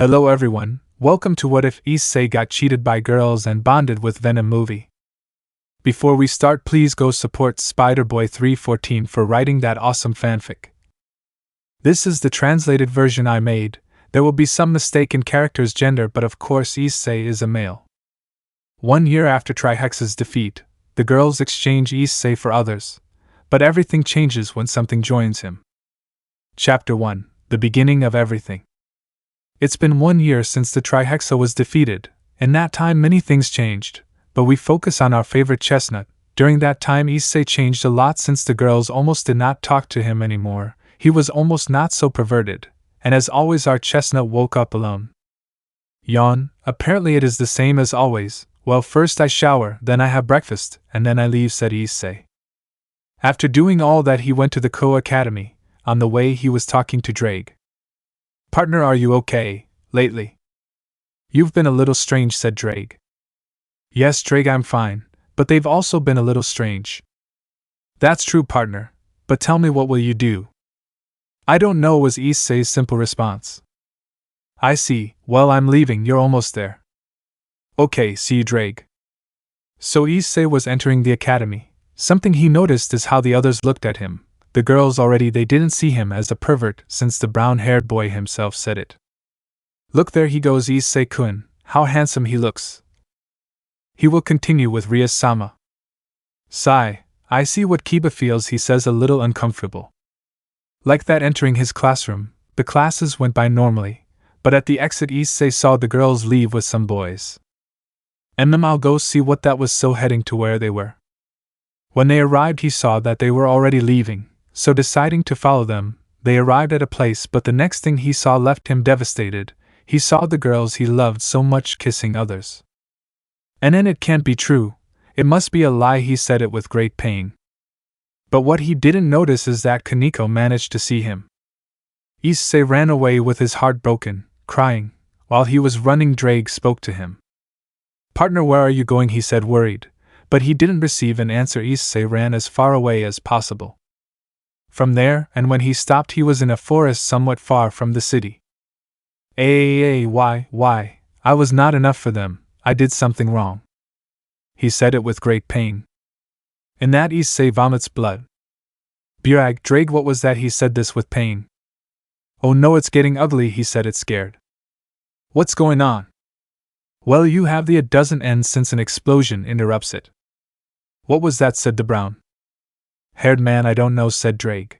Hello everyone, welcome to What If Issei Got Cheated by Girls and Bonded with Venom Movie. Before we start, please go support Boy314 for writing that awesome fanfic. This is the translated version I made. There will be some mistake in character's gender, but of course Issei is a male. 1 year after Trihexa's defeat, the girls exchange Issei for others, but everything changes when something joins him. Chapter 1: The Beginning of Everything. It's been 1 year since the Trihexa was defeated. In that time many things changed, but we focus on our favorite chestnut. During that time Issei changed a lot since the girls almost did not talk to him anymore. He was almost not so perverted, and as always our chestnut woke up alone. Yawn, apparently it is the same as always. Well, first I shower, then I have breakfast, and then I leave, said Issei. After doing all that he went to the Academy. On the way he was talking to Drake. Partner, are you okay, lately? You've been a little strange, said Drake. Yes, Drake, I'm fine, but they've also been a little strange. That's true, partner, but tell me, what will you do? I don't know, was Issei's simple response. I see, well, I'm leaving, you're almost there. Okay, see you, Drake. So Issei was entering the academy. Something he noticed is how the others looked at him. The girls already, they didn't see him as a pervert since the brown-haired boy himself said it. Look, there he goes, Issei-kun, how handsome he looks. He will continue with Rias-sama. Sigh, I see what Kiba feels, he says, a little uncomfortable. Like that, entering his classroom, the classes went by normally, but at the exit Issei saw the girls leave with some boys. I'll go see what that was, so heading to where they were. When they arrived he saw that they were already leaving. So deciding to follow them, they arrived at a place, but the next thing he saw left him devastated. He saw the girls he loved so much kissing others. And then it can't be true. It must be a lie, he said it with great pain. But what he didn't notice is that Kaneko managed to see him. Issei ran away with his heart broken, crying. While he was running, Drake spoke to him. Partner, where are you going, he said, worried. But he didn't receive an answer. Issei ran as far away as possible. From there, and when he stopped he was in a forest somewhat far from the city. Why, I was not enough for them, I did something wrong. He said it with great pain. In that Issei vomits blood. Burag, Drake, what was that? He said this with pain. Oh no, it's getting ugly, he said it scared. What's going on? Well, you have the it doesn't end since an explosion interrupts it. What was that? Said the brown-haired man. I don't know, said Drake.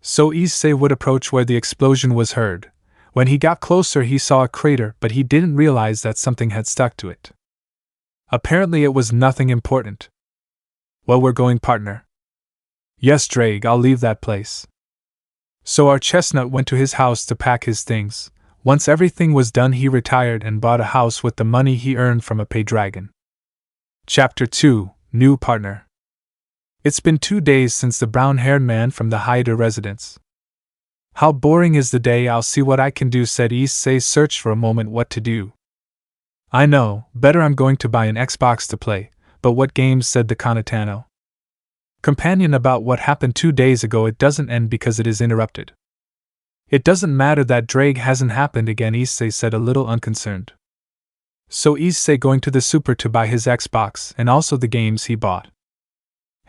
So Issei would approach where the explosion was heard. When he got closer he saw a crater, but he didn't realize that something had stuck to it. Apparently it was nothing important. Well, we're going, partner. Yes, Drake, I'll leave that place. So our chestnut went to his house to pack his things. Once everything was done he retired and bought a house with the money he earned from a pay dragon. Chapter 2: New Partner. It's been 2 days since the brown-haired man from the Haida residence. How boring is the day, I'll see what I can do, said Issei. Searched for a moment what to do. I know, better, I'm going to buy an Xbox to play, but what games, said the Kanatano. Companion, about what happened 2 days ago, it doesn't end because it is interrupted. It doesn't matter, that Drake hasn't happened again, Issei said, a little unconcerned. So Issei going to the super to buy his Xbox and also the games he bought.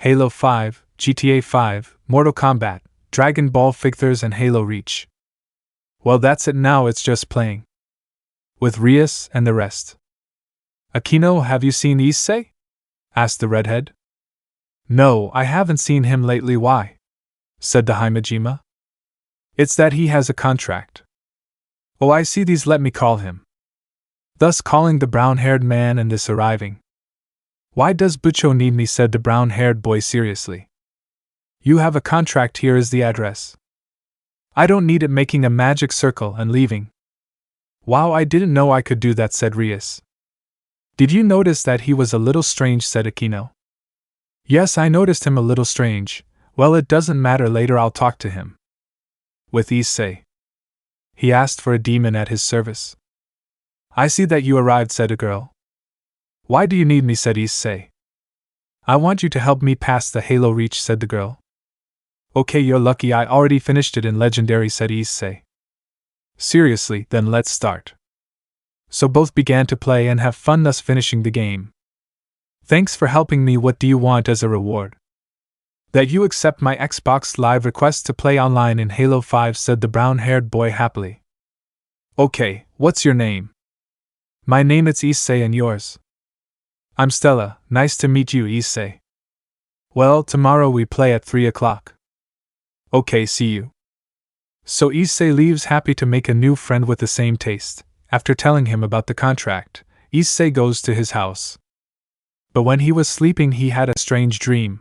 Halo 5, GTA 5, Mortal Kombat, Dragon Ball figures and Halo Reach. Well, that's it now, it's just playing. With Rias and the rest. Akeno, have you seen Issei? Asked the redhead. No, I haven't seen him lately. Why? Said the Himejima. It's that he has a contract. Oh, I see, these, let me call him. Thus calling the brown-haired man and this arriving. Why does Bucho need me, said the brown-haired boy seriously. You have a contract, here is the address. I don't need it, making a magic circle and leaving. Wow, I didn't know I could do that, said Rias. Did you notice that he was a little strange, said Akeno. Yes, I noticed him a little strange. Well, it doesn't matter, later I'll talk to him. With Issei. He asked for a demon at his service. I see that you arrived, said a girl. Why do you need me, said Issei. I want you to help me pass the Halo Reach, said the girl. Okay, you're lucky, I already finished it in Legendary, said Issei. Seriously, then let's start. So both began to play and have fun, thus finishing the game. Thanks for helping me. What do you want as a reward? That you accept my Xbox Live request to play online in Halo 5, said the brown-haired boy happily. Okay, what's your name? My name is Issei, and yours? I'm Stella. Nice to meet you, Issei. Well, tomorrow we play at 3 o'clock. Okay, see you. So Issei leaves, happy to make a new friend with the same taste. After telling him about the contract, Issei goes to his house. But when he was sleeping, he had a strange dream.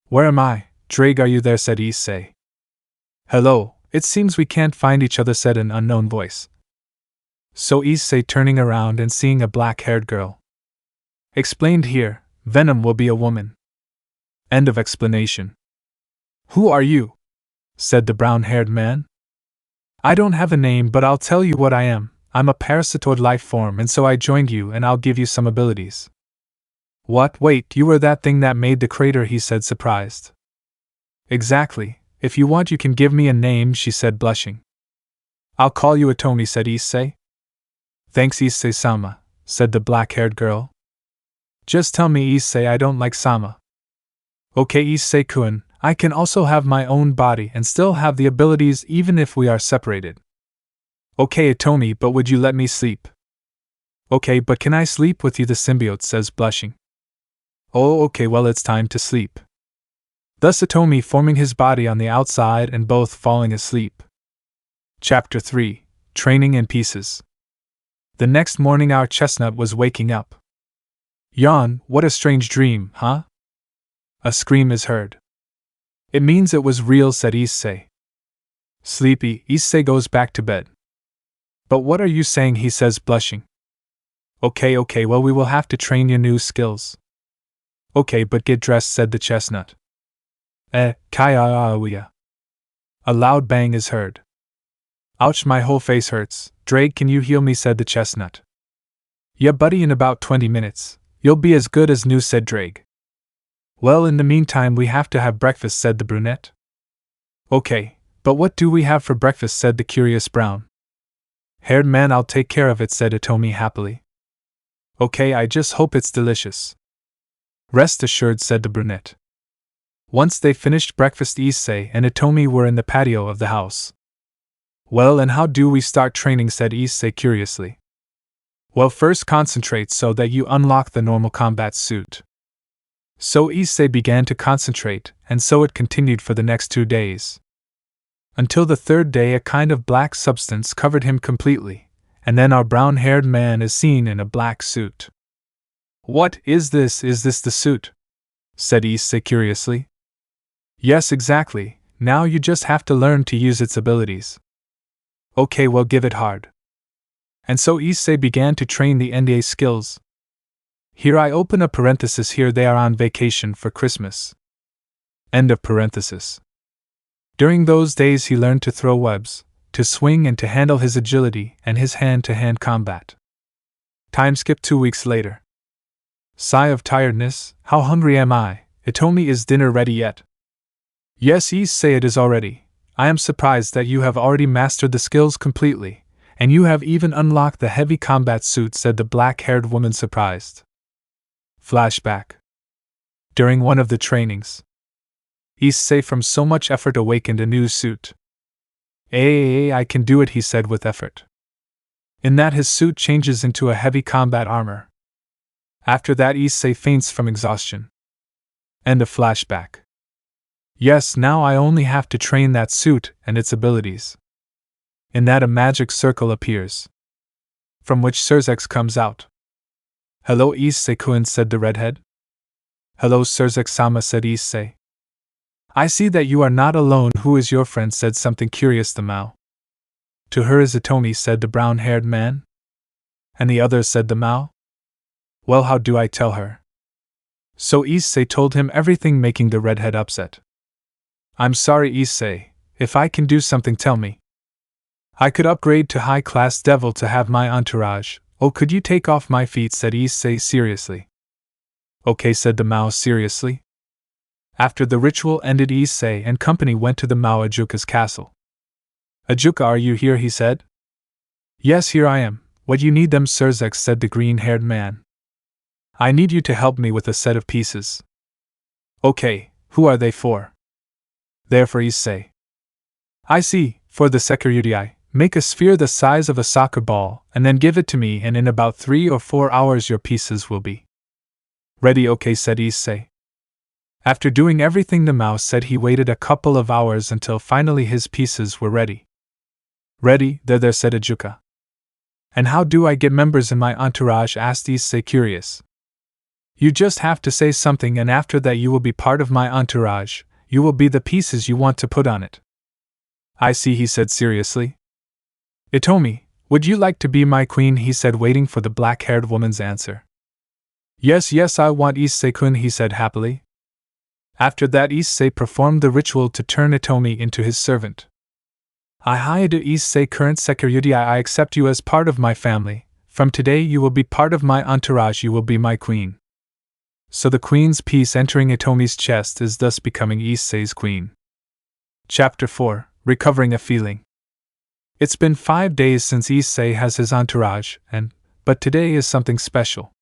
Where am I? Drake, are you there? Said Issei. Hello, it seems we can't find each other, said an unknown voice. So Issei, turning around and seeing a black-haired girl. Explained here, Venom will be a woman. End of explanation. Who are you? Said the brown-haired man. I don't have a name, but I'll tell you what I am. I'm a parasitoid life form, and so I joined you, and I'll give you some abilities. What? Wait, you were that thing that made the crater, he said, surprised. Exactly. If you want, you can give me a name, she said, blushing. I'll call you Atomi, said Issei. Thanks, Issei-sama, said the black-haired girl. Just tell me, Issei, I don't like sama. Okay, Issei-kun, I can also have my own body and still have the abilities even if we are separated. Okay, Atomi, but would you let me sleep? Okay, but can I sleep with you, the symbiote says, blushing. Oh, okay, well, it's time to sleep. Thus Atomi forming his body on the outside and both falling asleep. Chapter 3, Training in Pieces. The next morning our chestnut was waking up. Yawn, what a strange dream, huh? A scream is heard. It means it was real, said Issei. Sleepy, Issei goes back to bed. But what are you saying, he says, blushing. Okay, well, we will have to train your new skills. Okay, but get dressed, said the chestnut. Kaya. A loud bang is heard. Ouch, my whole face hurts. Drake, can you heal me, said the chestnut. Yeah, buddy, in about 20 minutes. You'll be as good as new, said Drake. Well, in the meantime, we have to have breakfast, said the brunette. Okay, but what do we have for breakfast, said the curious brown-haired man. I'll take care of it, said Atomi happily. Okay, I just hope it's delicious. Rest assured, said the brunette. Once they finished breakfast, Issei and Atomi were in the patio of the house. Well, and how do we start training, said Issei curiously. Well, first concentrate so that you unlock the normal combat suit. So Issei began to concentrate, and so it continued for the next 2 days. Until the third day, a kind of black substance covered him completely, and then our brown-haired man is seen in a black suit. What is this? Is this the suit? Said Issei curiously. Yes, exactly. Now you just have to learn to use its abilities. Okay, well, give it hard. And so Issei began to train the NDA skills. Here I open a parenthesis, here they are on vacation for Christmas. End of parenthesis. During those days he learned to throw webs, to swing, and to handle his agility and his hand-to-hand combat. Time skip 2 weeks later. Sigh of tiredness, how hungry am I? Atomi, is dinner ready yet? Yes, Issei, it is already. I am surprised that you have already mastered the skills completely, and you have even unlocked the heavy combat suit, said the black-haired woman, surprised. Flashback. During one of the trainings, Issei from so much effort awakened a new suit. I can do it, he said with effort. In that his suit changes into a heavy combat armor. After that Issei faints from exhaustion. End of flashback. Yes, now I only have to train that suit and its abilities. In that a magic circle appears, from which Surzex comes out. Hello, Issei-kun, said the redhead. Hello, Surzex-sama, said Issei. I see that you are not alone. Who is your friend? Said something curious the Mao. To her is Atomi, said the brown-haired man. And the others, said the Mao. Well, how do I tell her? So Issei told him everything, making the redhead upset. I'm sorry, Issei. If I can do something, tell me. I could upgrade to high-class devil to have my entourage. Oh, could you take off my feet? Said Issei seriously. Okay, said the Mao seriously. After the ritual ended, Issei and company went to the Mao Ajuka's castle. Ajuka, are you here? He said. Yes, here I am. What you need them, Sirzex, said the green-haired man. I need you to help me with a set of pieces. Okay, who are they for? They're for Issei. I see, for the security. Make a sphere the size of a soccer ball, and then give it to me, and in about 3 or 4 hours your pieces will be ready. Okay, said Issei. After doing everything the mouse said, he waited a couple of hours until finally his pieces were ready. Ready, there, said Ajuka. And how do I get members in my entourage? Asked Issei, curious. You just have to say something, and after that you will be part of my entourage. You will be the pieces you want to put on it. I see, he said seriously. Itomi, would you like to be my queen? He said, waiting for the black-haired woman's answer. Yes, I want Issei-kun, he said happily. After that, Issei performed the ritual to turn Itomi into his servant. I hired Issei, current security. I accept you as part of my family. From today you will be part of my entourage. You will be my queen. So the queen's piece entering Itomi's chest is thus becoming Issei's queen. Chapter 4, Recovering a Feeling. It's been 5 days since Issei has his entourage, but today is something special.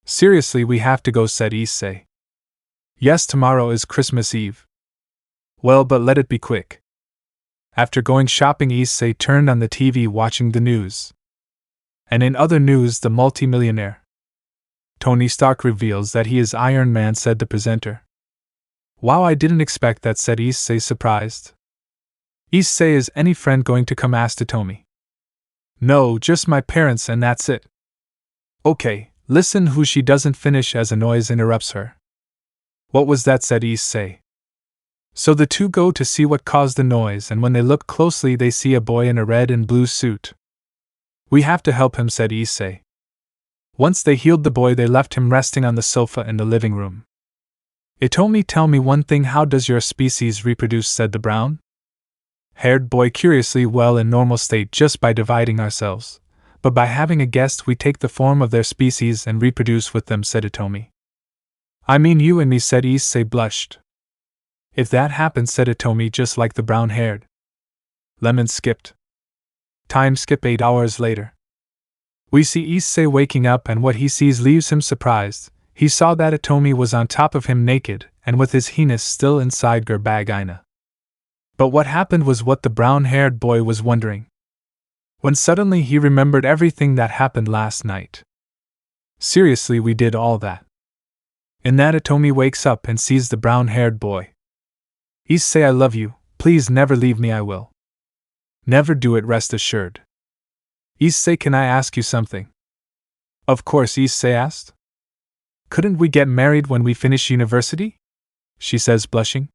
Seriously, we have to go, said Issei. Yes, tomorrow is Christmas Eve. Well, but let it be quick. After going shopping, Issei turned on the TV watching the news. And in other news, the multimillionaire Tony Stark reveals that he is Iron Man, said the presenter. Wow, I didn't expect that, said Issei, surprised. Issei, is any friend going to come? Asked Itomi. No, just my parents and that's it. Okay, listen. Who? She doesn't finish as a noise interrupts her. What was that? Said Issei. So the two go to see what caused the noise, and when they look closely they see a boy in a red and blue suit. We have to help him, said Issei. Once they healed the boy, they left him resting on the sofa in the living room. Itomi, tell me one thing, how does your species reproduce? Said the brown-haired boy curiously. Well, in normal state, just by dividing ourselves, but by having a guest we take the form of their species and reproduce with them, said Itomi. I mean you and me, said Issei, blushed. If that happens, said Itomi, just like the brown-haired lemon skipped. Time skip. 8 hours later. We see Issei waking up, and what he sees leaves him surprised. He saw that Itomi was on top of him naked, and with his penis still inside her vagina. But what happened was what the brown-haired boy was wondering. When suddenly he remembered everything that happened last night. Seriously, we did all that. In that, Itomi wakes up and sees the brown-haired boy. Issei, I love you. Please never leave me. I will never do it, rest assured. Issei, can I ask you something? Of course, Issei asked. Couldn't we get married when we finish university? She says, blushing.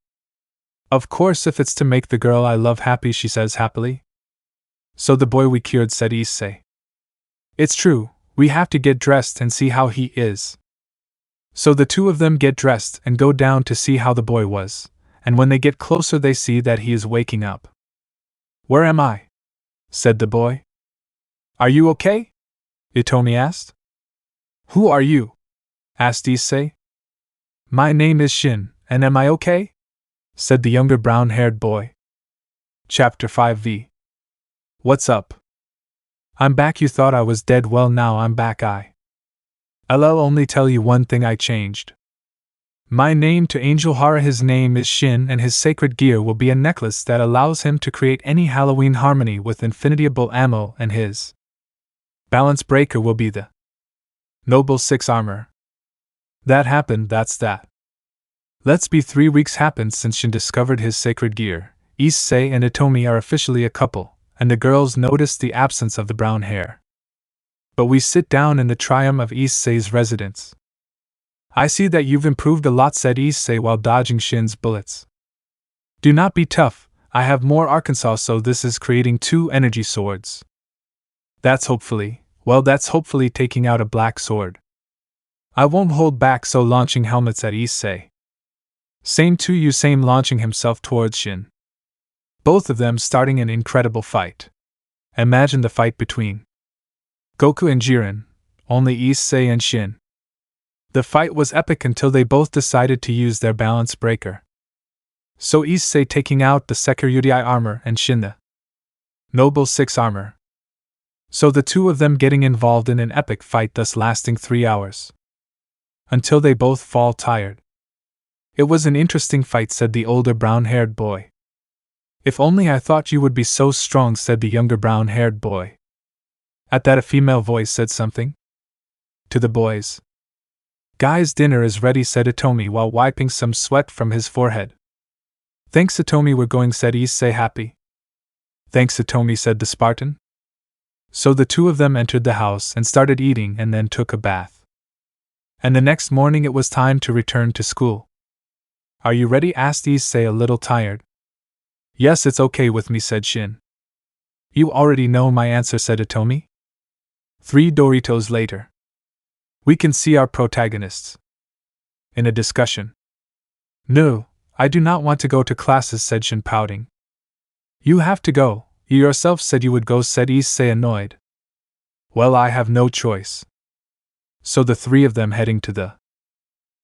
Of course, if it's to make the girl I love happy, she says happily. So the boy we cured, said Issei. It's true, we have to get dressed and see how he is. So the two of them get dressed and go down to see how the boy was, and when they get closer they see that he is waking up. Where am I? Said the boy. Are you okay? Itomi asked. Who are you? Asked Issei. My name is Shin, and am I okay? Said the younger brown-haired boy. Chapter 5v. What's up? I'm back. You thought I was dead. Well, now I'm back. I'll only tell you one thing I changed. My name to Angel Hara. His name is Shin, and his sacred gear will be a necklace that allows him to create any Halloween harmony with infinitiable ammo, and his balance breaker will be the Noble 6 armor. That happened, that's that. Let's be 3 weeks happened since Shin discovered his sacred gear. Issei and Itomi are officially a couple, and the girls noticed the absence of the brown hair. But we sit down in the triumph of Issei's residence. I see that you've improved a lot, said Issei while dodging Shin's bullets. Do not be tough, I have more Arkansas, so this is creating 2 energy swords. That's hopefully taking out a black sword. I won't hold back, so launching helmets at Issei. Same to you, same, launching himself towards Shin. Both of them starting an incredible fight. Imagine the fight between Goku and Jiren, only Issei and Shin. The fight was epic until they both decided to use their balance breaker. So Issei taking out the Security armor and Shin the Noble 6 armor. So the two of them getting involved in an epic fight, thus lasting 3 hours. Until they both fall tired. It was an interesting fight, said the older brown-haired boy. If only I thought you would be so strong, said the younger brown-haired boy. At that a female voice said something. To the boys. Guys, dinner is ready, said Itomi while wiping some sweat from his forehead. Thanks Itomi, we're going, said Issei happy. Thanks Itomi, said the Spartan. So the two of them entered the house and started eating and then took a bath. And the next morning it was time to return to school. Are you ready? Asked Issei, a little tired. Yes, it's okay with me, said Shin. You already know my answer, said Itomi. 3 Doritos later. We can see our protagonists. In a discussion. No, I do not want to go to classes, said Shin, pouting. You have to go. You yourself said you would go, said Issei, annoyed. Well, I have no choice. So the 3 of them heading to the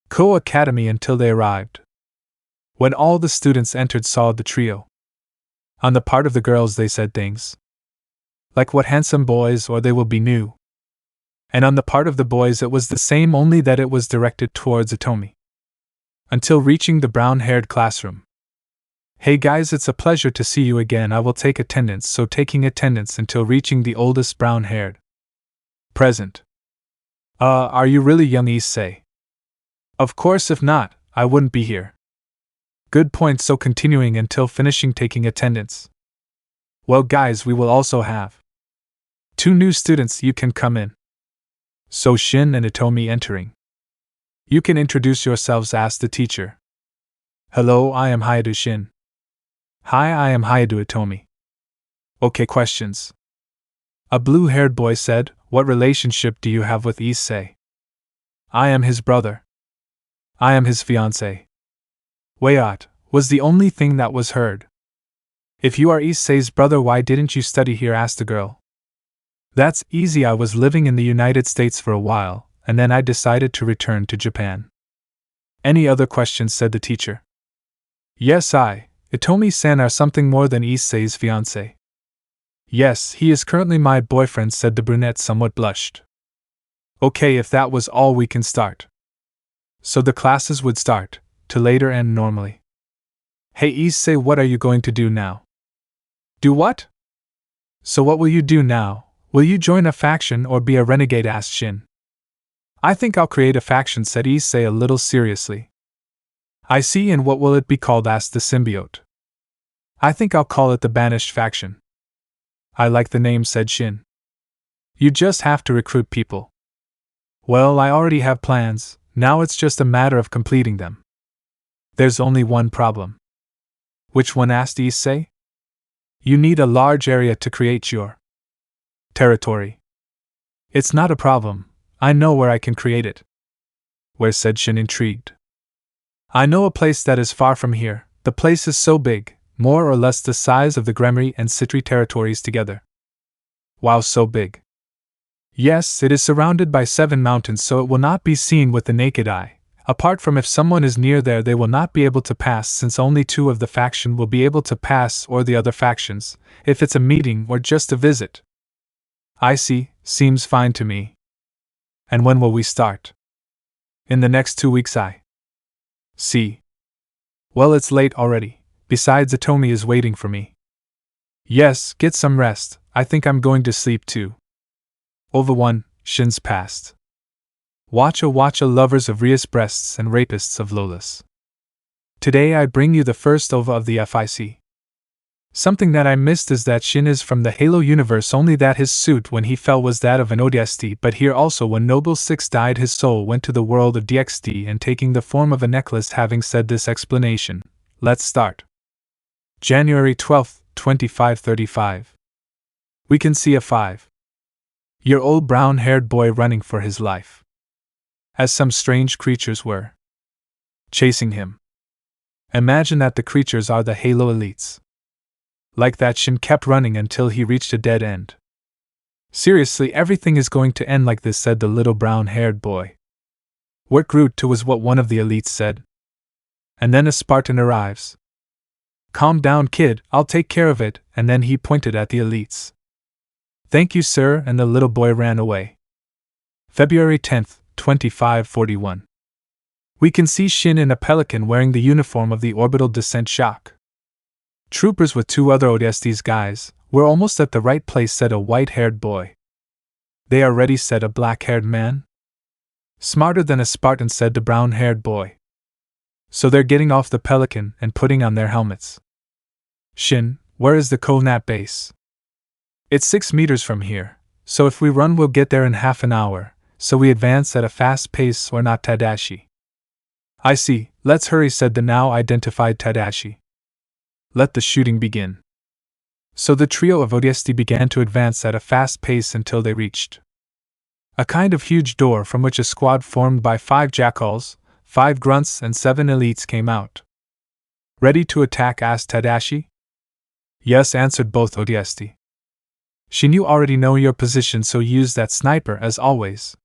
Ko Academy until they arrived. When all the students entered, saw the trio. On the part of the girls, they said things like what handsome boys, or they will be new. And on the part of the boys it was the same, only that it was directed towards Itomi. Until reaching the brown-haired classroom. Hey guys, it's a pleasure to see you again. I will take attendance, so taking attendance until reaching the oldest brown-haired. Present. Are you really young, Issei? Of course, if not, I wouldn't be here. Good point, so continuing until finishing taking attendance. Well guys, we will also have 2 new students, you can come in. So Shin and Itomi entering. You can introduce yourselves, asked the teacher. Hello, I am Hayadu Shin. Hi, I am Hayadu Itomi. Okay, questions. A blue-haired boy said, what relationship do you have with Issei? I am his brother. I am his fiancé. Wait, was the only thing that was heard. If you are Issei's brother, why didn't you study here, asked the girl. That's easy, I was living in the United States for a while, and then I decided to return to Japan. Any other questions, said the teacher. Yes, Itomi-san are something more than Issei's fiancé. Yes, he is currently my boyfriend, said the brunette, somewhat blushed. Okay, if that was all, we can start. So the classes would start, to later end normally. Hey Issei, what are you going to do now? Do what? So what will you do now? Will you join a faction or be a renegade, asked Shin. I think I'll create a faction, said Issei a little seriously. I see, and what will it be called, asked the symbiote. I think I'll call it the Banished Faction. I like the name, said Shin. You just have to recruit people. Well, I already have plans, now it's just a matter of completing them. There's only one problem. Which one, asked Issei? You need a large area to create your territory. It's not a problem, I know where I can create it. Where, said Shin, intrigued. I know a place that is far from here. The place is so big, more or less the size of the Gremry and Citri territories together. Wow, so big. Yes, it is surrounded by 7 mountains, so it will not be seen with the naked eye. Apart from if someone is near there, they will not be able to pass, since only 2 of the faction will be able to pass, or the other factions, if it's a meeting or just a visit. I see, seems fine to me. And when will we start? In the next 2 weeks, I see. Well, it's late already, besides Itomi is waiting for me. Yes, get some rest, I think I'm going to sleep too. Over 1, Shin's past. Watcha lovers of Rias breasts and rapists of Lolas. Today I bring you the first OVA of the FIC. Something that I missed is that Shin is from the Halo universe, only that his suit when he fell was that of an ODST, but here also when Noble 6 died his soul went to the world of DXD and taking the form of a necklace. Having said this explanation, let's start. January 12, 2535. We can see a 5-year-old brown-haired boy running for his life, as some strange creatures were chasing him. Imagine that the creatures are the Halo elites. Like that, Shin kept running until he reached a dead end. Seriously, everything is going to end like this, said the little brown-haired boy. What grew to was what one of the elites said. And then a Spartan arrives. Calm down, kid, I'll take care of it, and then he pointed at the elites. Thank you, sir, and the little boy ran away. February 10th, 2541. We can see Shin in a pelican wearing the uniform of the Orbital Descent Shock. Troopers with 2 other ODST's guys. We're almost at the right place, said a white-haired boy. They are ready, said a black-haired man. Smarter than a Spartan, said the brown-haired boy. So they're getting off the pelican and putting on their helmets. Shin, where is the Kovnat base? It's 6 meters from here, so if we run we'll get there in half an hour, so we advance at a fast pace or not, Tadashi. I see, let's hurry, said the now identified Tadashi. Let the shooting begin. So the trio of ODST began to advance at a fast pace until they reached a kind of huge door from which a squad formed by 5 jackals, 5 grunts, and 7 elites came out. Ready to attack? Asked Tadashi. Yes, answered both ODST. Shin, you already know your position, so use that sniper as always.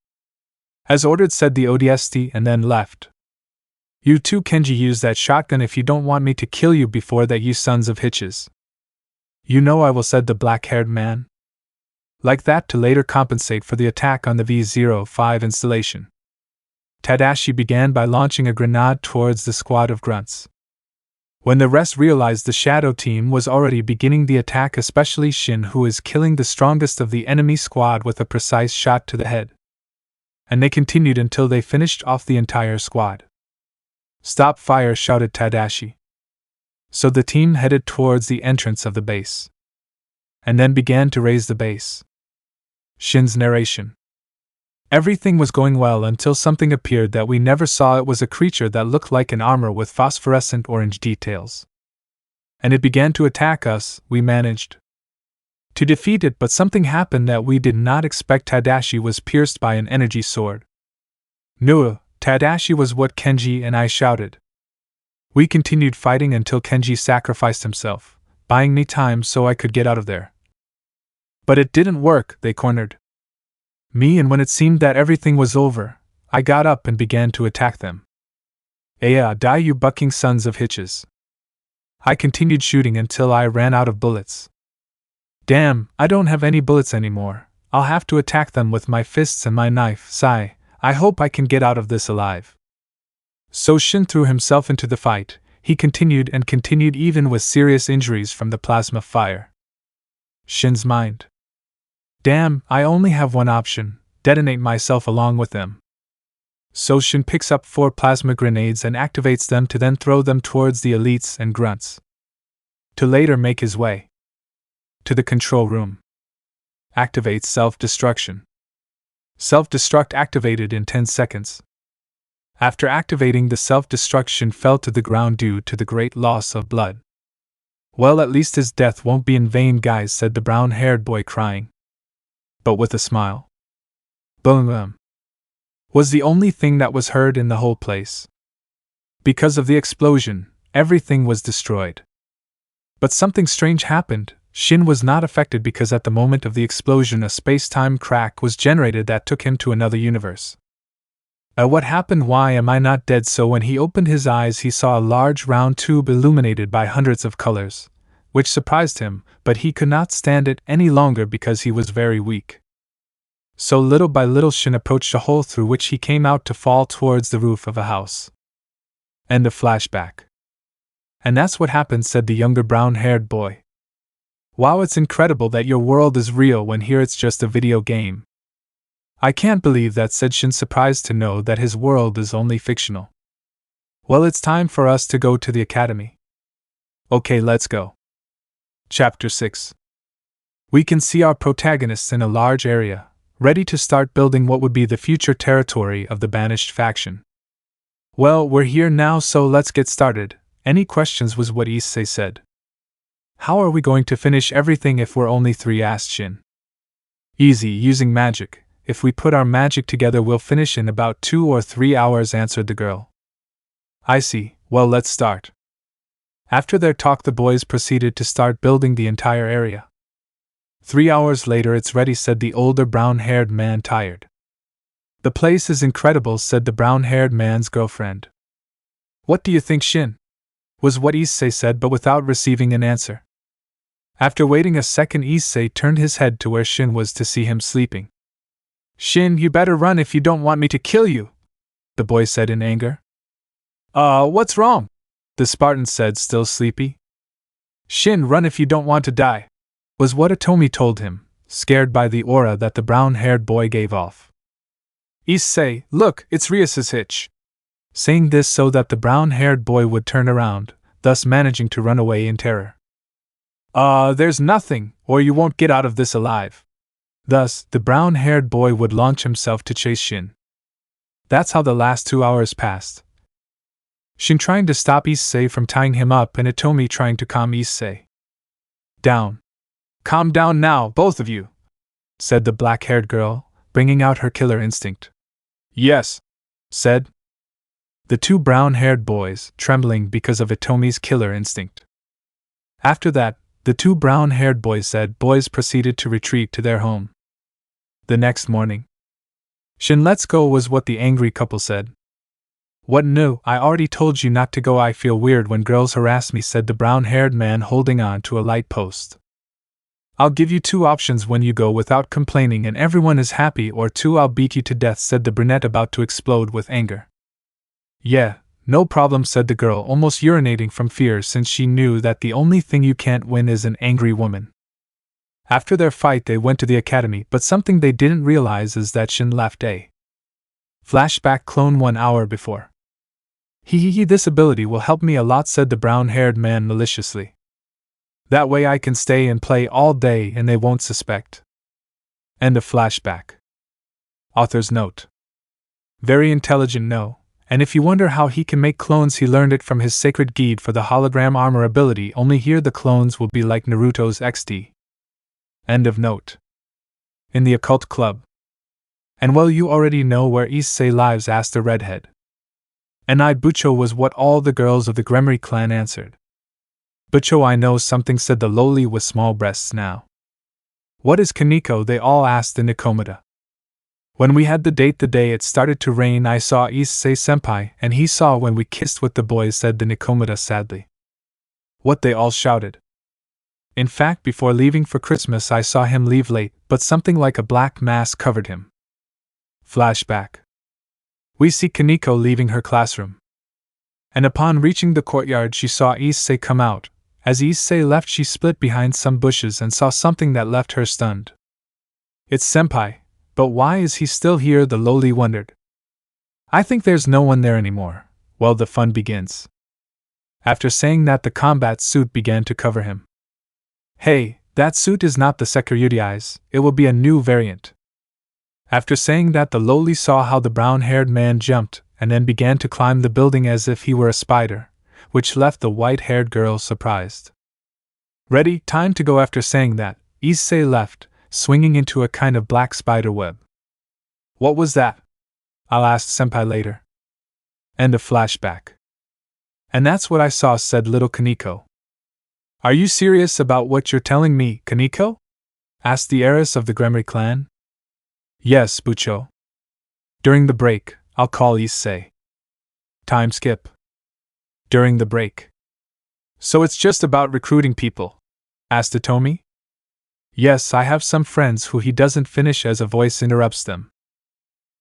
As ordered, said the ODST, and then left. You too, Kenji, use that shotgun if you don't want me to kill you before that, you sons of hitches. You know I will, said the black-haired man. Like that, to later compensate for the attack on the V-05 installation. Tadashi began by launching a grenade towards the squad of grunts. When the rest realized the shadow team was already beginning the attack, especially Shin, who is killing the strongest of the enemy squad with a precise shot to the head. And they continued until they finished off the entire squad. Stop fire, shouted Tadashi. So the team headed towards the entrance of the base. And then began to raise the base. Shin's narration. Everything was going well until something appeared that we never saw. It was a creature that looked like an armor with phosphorescent orange details. And it began to attack us. We managed to defeat it, but something happened that we did not expect. Tadashi was pierced by an energy sword. No, Tadashi, was what Kenji and I shouted. We continued fighting until Kenji sacrificed himself, buying me time so I could get out of there. But it didn't work. They cornered me, and when it seemed that everything was over, I got up and began to attack them. Aya, die, you bucking sons of hitches. I continued shooting until I ran out of bullets. Damn, I don't have any bullets anymore. I'll have to attack them with my fists and my knife. Sigh, I hope I can get out of this alive. So Shin threw himself into the fight. He continued and continued, even with serious injuries from the plasma fire. Shin's mind. Damn, I only have one option, detonate myself along with them. So Shin picks up 4 plasma grenades and activates them to then throw them towards the elites and grunts. To later make his way to the control room. Activates self-destruction. Self-destruct activated in 10 seconds. After activating, the self-destruction fell to the ground due to the great loss of blood. Well, at least his death won't be in vain, guys, said the brown-haired boy, crying, but with a smile. Boom was the only thing that was heard in the whole place. Because of the explosion, everything was destroyed. But something strange happened. Shin was not affected because at the moment of the explosion a space-time crack was generated that took him to another universe. What happened? Why am I not dead? So when he opened his eyes he saw a large round tube illuminated by hundreds of colors, which surprised him, but he could not stand it any longer because he was very weak. So little by little Shin approached a hole through which he came out to fall towards the roof of a house. End of flashback. And that's what happened, said the younger brown-haired boy. Wow, it's incredible that your world is real when here it's just a video game. I can't believe that, said Shin, surprised to know that his world is only fictional. Well, it's time for us to go to the academy. Okay, let's go. Chapter 6. We can see our protagonists in a large area, ready to start building what would be the future territory of the banished faction. Well, we're here now, so let's get started. Any questions? Was what Issei said. How are we going to finish everything if we're only 3? asked Shin. Easy, using magic. If we put our magic together we'll finish in about 2 or 3 hours, answered the girl. I see, well let's start. After their talk the boys proceeded to start building the entire area. 3 hours later it's ready, said the older brown-haired man, tired. The place is incredible, said the brown-haired man's girlfriend. What do you think, Shin? Was what Issei said, but without receiving an answer. After waiting a second, Issei turned his head to where Shin was to see him sleeping. Shin, you better run if you don't want me to kill you, the boy said in anger. What's wrong? The Spartan said, still sleepy. Shin, run if you don't want to die, was what Atomi told him, scared by the aura that the brown-haired boy gave off. Issei, look, it's Rias's hitch. Saying this so that the brown-haired boy would turn around, thus managing to run away in terror. There's nothing, or you won't get out of this alive. Thus, the brown-haired boy would launch himself to chase Shin. That's how the last 2 hours passed. Shin trying to stop Issei from tying him up and Atomi trying to calm Issei down. Calm down now, both of you, said the black-haired girl, bringing out her killer instinct. Yes, said the two brown-haired boys, trembling because of Atomi's killer instinct. After that, the two brown-haired boys proceeded to retreat to their home. The next morning, Shin, let's go, was what the angry couple said. What, no, I already told you not to go. I feel weird when girls harass me, said the brown-haired man holding on to a light post. I'll give you 2 options when you go without complaining and everyone is happy, or 2, I'll beat you to death, said the brunette, about to explode with anger. Yeah, no problem, said the girl, almost urinating from fear since she knew that the only thing you can't win is an angry woman. After their fight they went to the academy, but something they didn't realize is that Shin left a flashback clone 1 hour before. This ability will help me a lot, said the brown-haired man maliciously. That way I can stay and play all day and they won't suspect. End of flashback. Author's note. Very intelligent, no, and if you wonder how he can make clones, he learned it from his sacred Geed for the hologram armor ability, only here the clones will be like Naruto's XD. End of note. In the occult club. And well, you already know where Issei lives, asked the redhead. And Bucho, was what all the girls of the Gremory clan answered. Bucho, I know something, said the lowly with small breasts now. What is Kaneko? They all asked the Nikomata. When we had the date the day it started to rain, I saw Issei senpai, and he saw when we kissed with the boys, said the Nikomata sadly. What, they all shouted. In fact, before leaving for Christmas I saw him leave late, but something like a black mask covered him. Flashback. We see Kaneko leaving her classroom. And upon reaching the courtyard she saw Issei come out. As Issei left she split behind some bushes and saw something that left her stunned. It's senpai, but why is he still here? The lowly wondered. I think there's no one there anymore. Well, the fun begins. After saying that, the combat suit began to cover him. Hey, that suit is not the security eyes, it will be a new variant. After saying that, the lowly saw how the brown-haired man jumped, and then began to climb the building as if he were a spider, which left the white-haired girl surprised. Ready, time to go. After saying that, Issei left, swinging into a kind of black spider web. What was that? I'll ask senpai later. End of flashback. And that's what I saw, said little Kaneko. Are you serious about what you're telling me, Kaneko? Asked the heiress of the Gremory clan. Yes, Bucho. During the break, I'll call Issei. Time skip. During the break. So it's just about recruiting people? Asked Atomi. Yes, I have some friends who he doesn't finish as a voice interrupts them.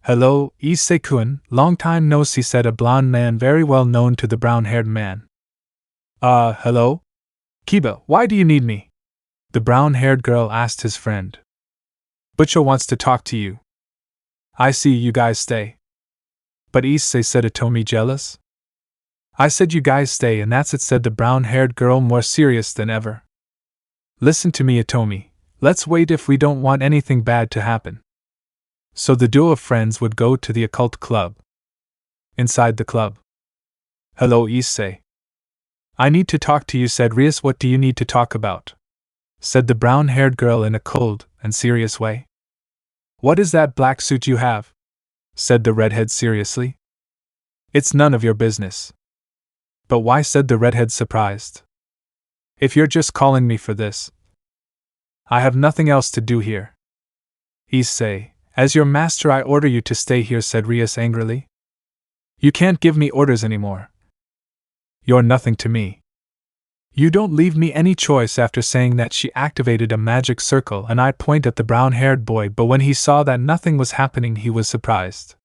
Hello, Issei-kun, long time no see, said a blonde man very well known to the brown-haired man. Hello? Kiba, why do you need me? The brown-haired girl asked his friend. Bucho wants to talk to you. I see, you guys stay. But Issei, said Atomi, jealous. I said you guys stay and that's it, said the brown-haired girl more serious than ever. Listen to me, Atomi, let's wait if we don't want anything bad to happen. So the duo of friends would go to the occult club. Inside the club. Hello, Issei. I need to talk to you, said Rias. What do you need to talk about? Said the brown-haired girl in a cold and serious way. What is that black suit you have? Said the redhead seriously. It's none of your business. But why? Said the redhead surprised. If you're just calling me for this. I have nothing else to do here. Issei, as your master I order you to stay here, said Rias angrily. You can't give me orders anymore. You're nothing to me. You don't leave me any choice. After saying that, she activated a magic circle and I'd point at the brown-haired boy, but when he saw that nothing was happening he was surprised.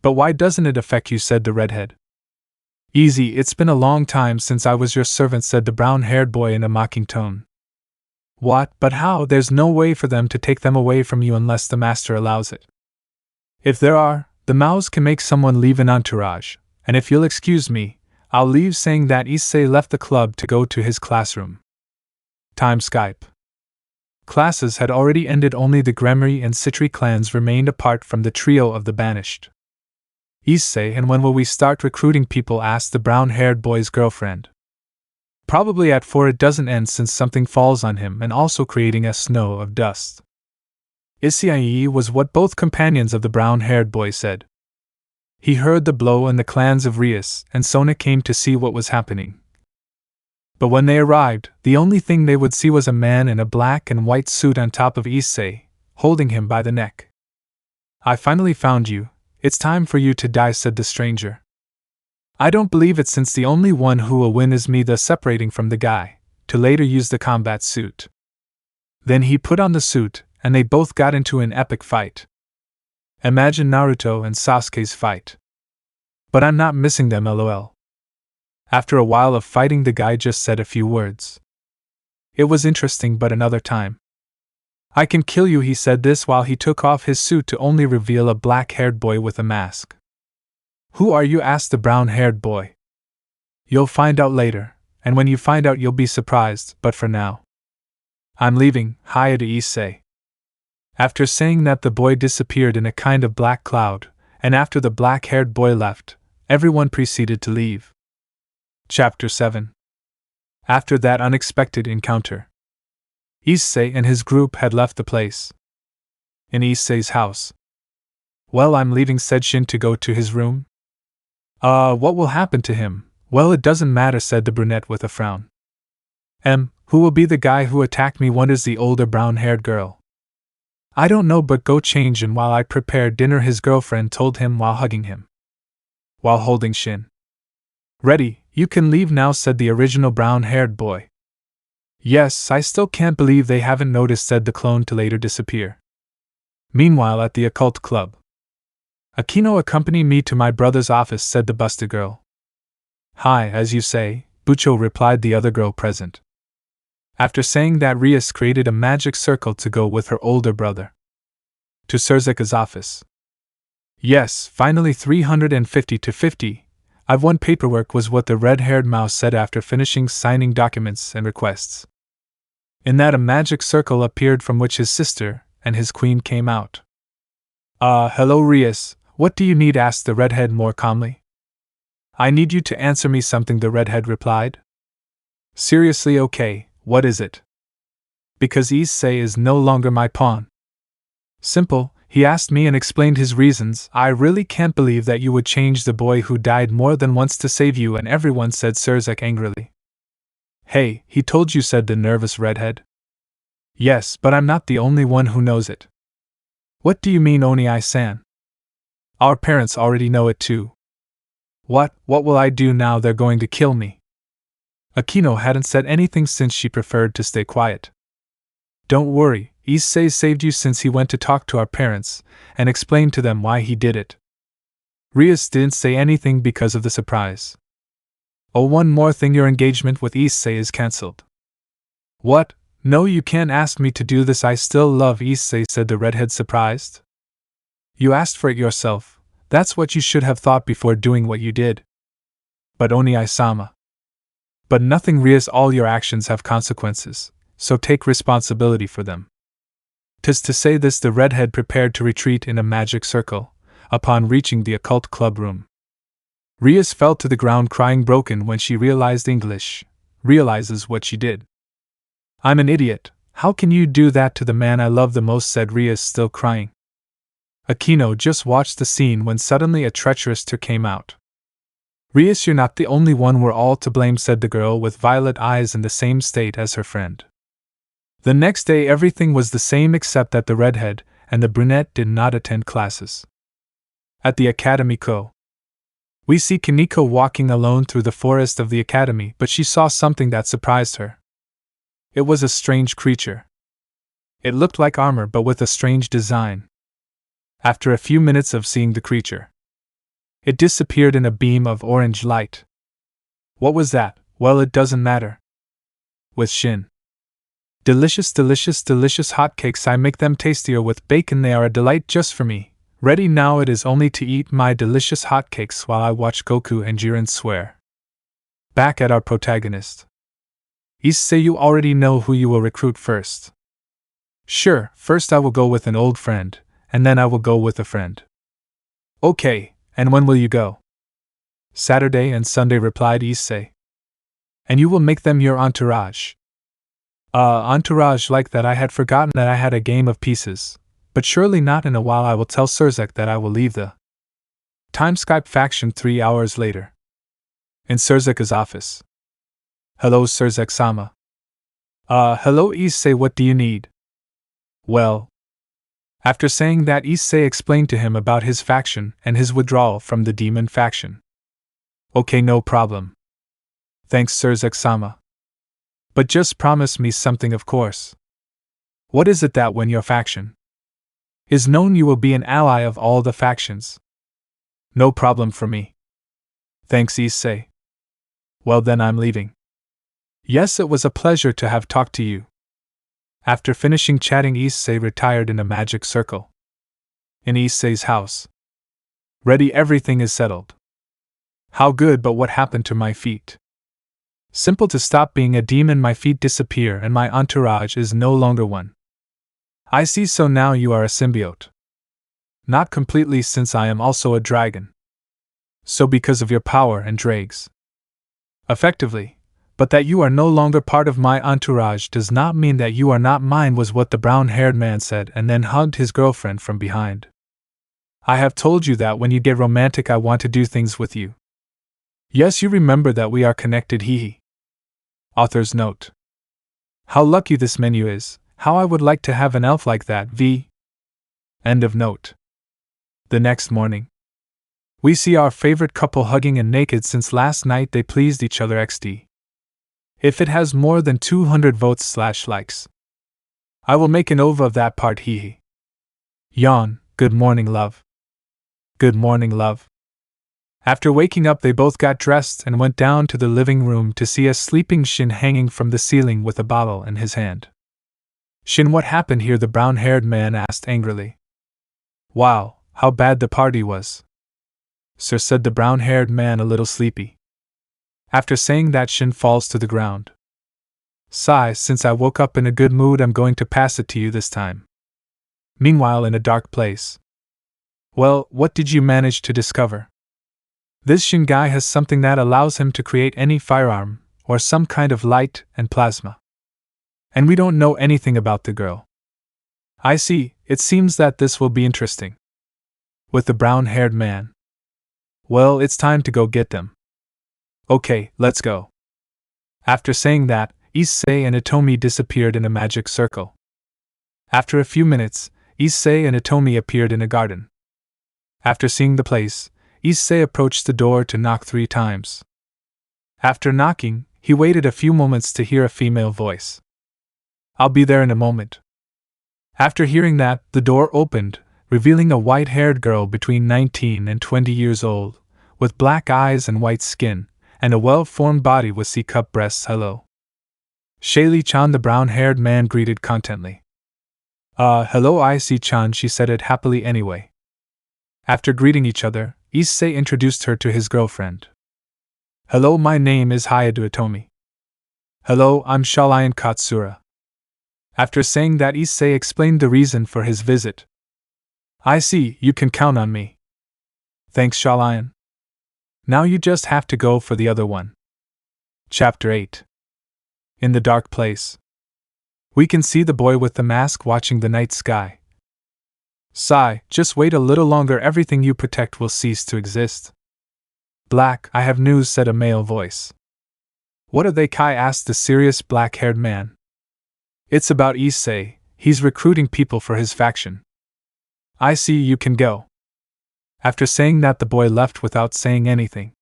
But why doesn't it affect you, said the redhead. Easy, it's been a long time since I was your servant, said the brown-haired boy in a mocking tone. What? But how? There's no way for them to take them away from you unless the master allows it. If there are, the mouse can make someone leave an entourage, and if you'll excuse me, I'll leave. Saying that, Issei left the club to go to his classroom. Time Skype. Classes had already ended, only the Gremory and Citri clans remained apart from the trio of the banished. Issei, and when will we start recruiting people? Asked the brown-haired boy's girlfriend. Probably at 4. It doesn't end since something falls on him and also creating a snow of dust. Issei was what both companions of the brown-haired boy said. He heard the blow and the clans of Rias and Sona came to see what was happening. But when they arrived, the only thing they would see was a man in a black and white suit on top of Issei, holding him by the neck. I finally found you. It's time for you to die, said the stranger. I don't believe it, since the only one who will win is me, thus separating from the guy, to later use the combat suit. Then he put on the suit, and they both got into an epic fight. Imagine Naruto and Sasuke's fight. But I'm not missing them, lol. After a while of fighting, the guy just said a few words. It was interesting, but another time. I can kill you, he said this while he took off his suit to only reveal a black-haired boy with a mask. Who are you? Asked the brown-haired boy. You'll find out later, and when you find out you'll be surprised, but for now, I'm leaving. Hiya to Issei. After saying that, the boy disappeared in a kind of black cloud, and after the black-haired boy left, everyone proceeded to leave. Chapter 7. After that unexpected encounter, Issei and his group had left the place. In Issei's house. Well, I'm leaving, said Shin to go to his room. What will happen to him? Well, it doesn't matter, said the brunette with a frown. Who will be the guy who attacked me? Wonders the older brown-haired girl. I don't know, but go change, and while I prepare dinner, his girlfriend told him while hugging him. While holding Shin. Ready, you can leave now, said the original brown-haired boy. Yes, I still can't believe they haven't noticed, said the clone to later disappear. Meanwhile, at the occult club. Akeno, accompany me to my brother's office, said the busted girl. Hi, as you say, Bucho, replied the other girl present. After saying that, Rias created a magic circle to go with her older brother. To Suzuka's office. Yes, finally 350 to 50. I've won paperwork, was what the red-haired mouse said after finishing signing documents and requests. In that, a magic circle appeared from which his sister and his queen came out. Hello Rias, what do you need? Asked the redhead more calmly. I need you to answer me something, the redhead replied. Seriously, okay, what is it? Because Issei is no longer my pawn. Simple, he asked me and explained his reasons. I really can't believe that you would change the boy who died more than once to save you and everyone, said Suzuka angrily. Hey, he told you, said the nervous redhead. Yes, but I'm not the only one who knows it. What do you mean, Oni-san? Our parents already know it too. What will I do now? They're going to kill me. Akeno hadn't said anything since she preferred to stay quiet. Don't worry, Issei saved you since he went to talk to our parents and explained to them why he did it. Rias didn't say anything because of the surprise. Oh, one more thing, your engagement with Issei is cancelled. What? No, you can't ask me to do this. I still love Issei, said the redhead, surprised. You asked for it yourself. That's what you should have thought before doing what you did. But Oni-sama. But nothing, Rias, all your actions have consequences, so take responsibility for them. 'Tis to say this, the redhead prepared to retreat in a magic circle, upon reaching the occult club room. Rias fell to the ground crying broken when she realizes what she did. I'm an idiot, how can you do that to the man I love the most, said Rias, still crying. Akeno just watched the scene when suddenly a treacherous tear came out. Rias, you're not the only one, we're all to blame, said the girl with violet eyes in the same state as her friend. The next day everything was the same except that the redhead and the brunette did not attend classes. At the Academy Co. We see Kaneko walking alone through the forest of the academy, but she saw something that surprised her. It was a strange creature. It looked like armor but with a strange design. After a few minutes of seeing the creature, it disappeared in a beam of orange light. What was that? Well, it doesn't matter. With Shin. Delicious, delicious, delicious hotcakes. I make them tastier with bacon. They are a delight just for me. Ready now, it is only to eat my delicious hotcakes while I watch Goku and Jiren swear. Back at our protagonist. Issei, you already know who you will recruit first. Sure, first I will go with an old friend, and then I will go with a friend. Okay, and when will you go? Saturday and Sunday, replied Issei. And you will make them your entourage. Entourage like that? I had forgotten that I had a game of pieces. But surely not in a while. I will tell Surzek that I will leave the time. Skype faction 3 hours later. In Surzek's office. Hello, Surzek-sama. Hello, Issei, what do you need? Well. After saying that, Issei explained to him about his faction and his withdrawal from the demon faction. Okay, no problem. Thanks, Surzek-sama. But just promise me something, of course. What is it? That when your faction is known, you will be an ally of all the factions. No problem for me. Thanks, Issei. Well then, I'm leaving. Yes, it was a pleasure to have talked to you. After finishing chatting, Issei retired in a magic circle. In Issei's house. Ready, everything is settled. How good, but what happened to my feet? Simple, to stop being a demon, my feet disappear and my entourage is no longer one. I see, so now you are a symbiote. Not completely, since I am also a dragon. So because of your power and dregs. Effectively. But that you are no longer part of my entourage does not mean that you are not mine, was what the brown-haired man said, and then hugged his girlfriend from behind. I have told you that when you get romantic I want to do things with you. Yes, you remember that we are connected, hehe. Author's note. How lucky this menu is. How I would like to have an elf like that, v. End of note. The next morning. We see our favorite couple hugging and naked since last night they pleased each other xd. If it has more than 200 votes/likes. I will make an OVA of that part, hehe. Yawn. Good morning, love. Good morning, love. After waking up they both got dressed and went down to the living room to see a sleeping Shin hanging from the ceiling with a bottle in his hand. Shin, what happened here? The brown-haired man asked angrily. Wow, how bad the party was. Sir, said the brown-haired man, a little sleepy. After saying that, Shin falls to the ground. Sigh, since I woke up in a good mood I'm going to pass it to you this time. Meanwhile, in a dark place. Well, what did you manage to discover? This Shin guy has something that allows him to create any firearm, or some kind of light and plasma. And we don't know anything about the girl. I see, it seems that this will be interesting. With the brown-haired man. Well, it's time to go get them. Okay, let's go. After saying that, Issei and Itomi disappeared in a magic circle. After a few minutes, Issei and Itomi appeared in a garden. After seeing the place, Issei approached the door to knock 3 times. After knocking, he waited a few moments to hear a female voice. I'll be there in a moment. After hearing that, the door opened, revealing a white-haired girl between 19 and 20 years old, with black eyes and white skin, and a well-formed body with C-cup breasts. Hello. Shaili-chan, the brown-haired man greeted contently. Hello Issei-chan, she said it happily anyway. After greeting each other, Issei introduced her to his girlfriend. Hello, my name is Hayadu Itomi. Hello, I'm Shalion Katsura. After saying that, Issei explained the reason for his visit. I see, you can count on me. Thanks, Shalion. Now you just have to go for the other one. Chapter 8. In the dark place. We can see the boy with the mask watching the night sky. Sigh, just wait a little longer, everything you protect will cease to exist. Black, I have news, said a male voice. What are they? Kai asked the serious black-haired man. It's about Issei, he's recruiting people for his faction. I see, you can go. After saying that, the boy left without saying anything.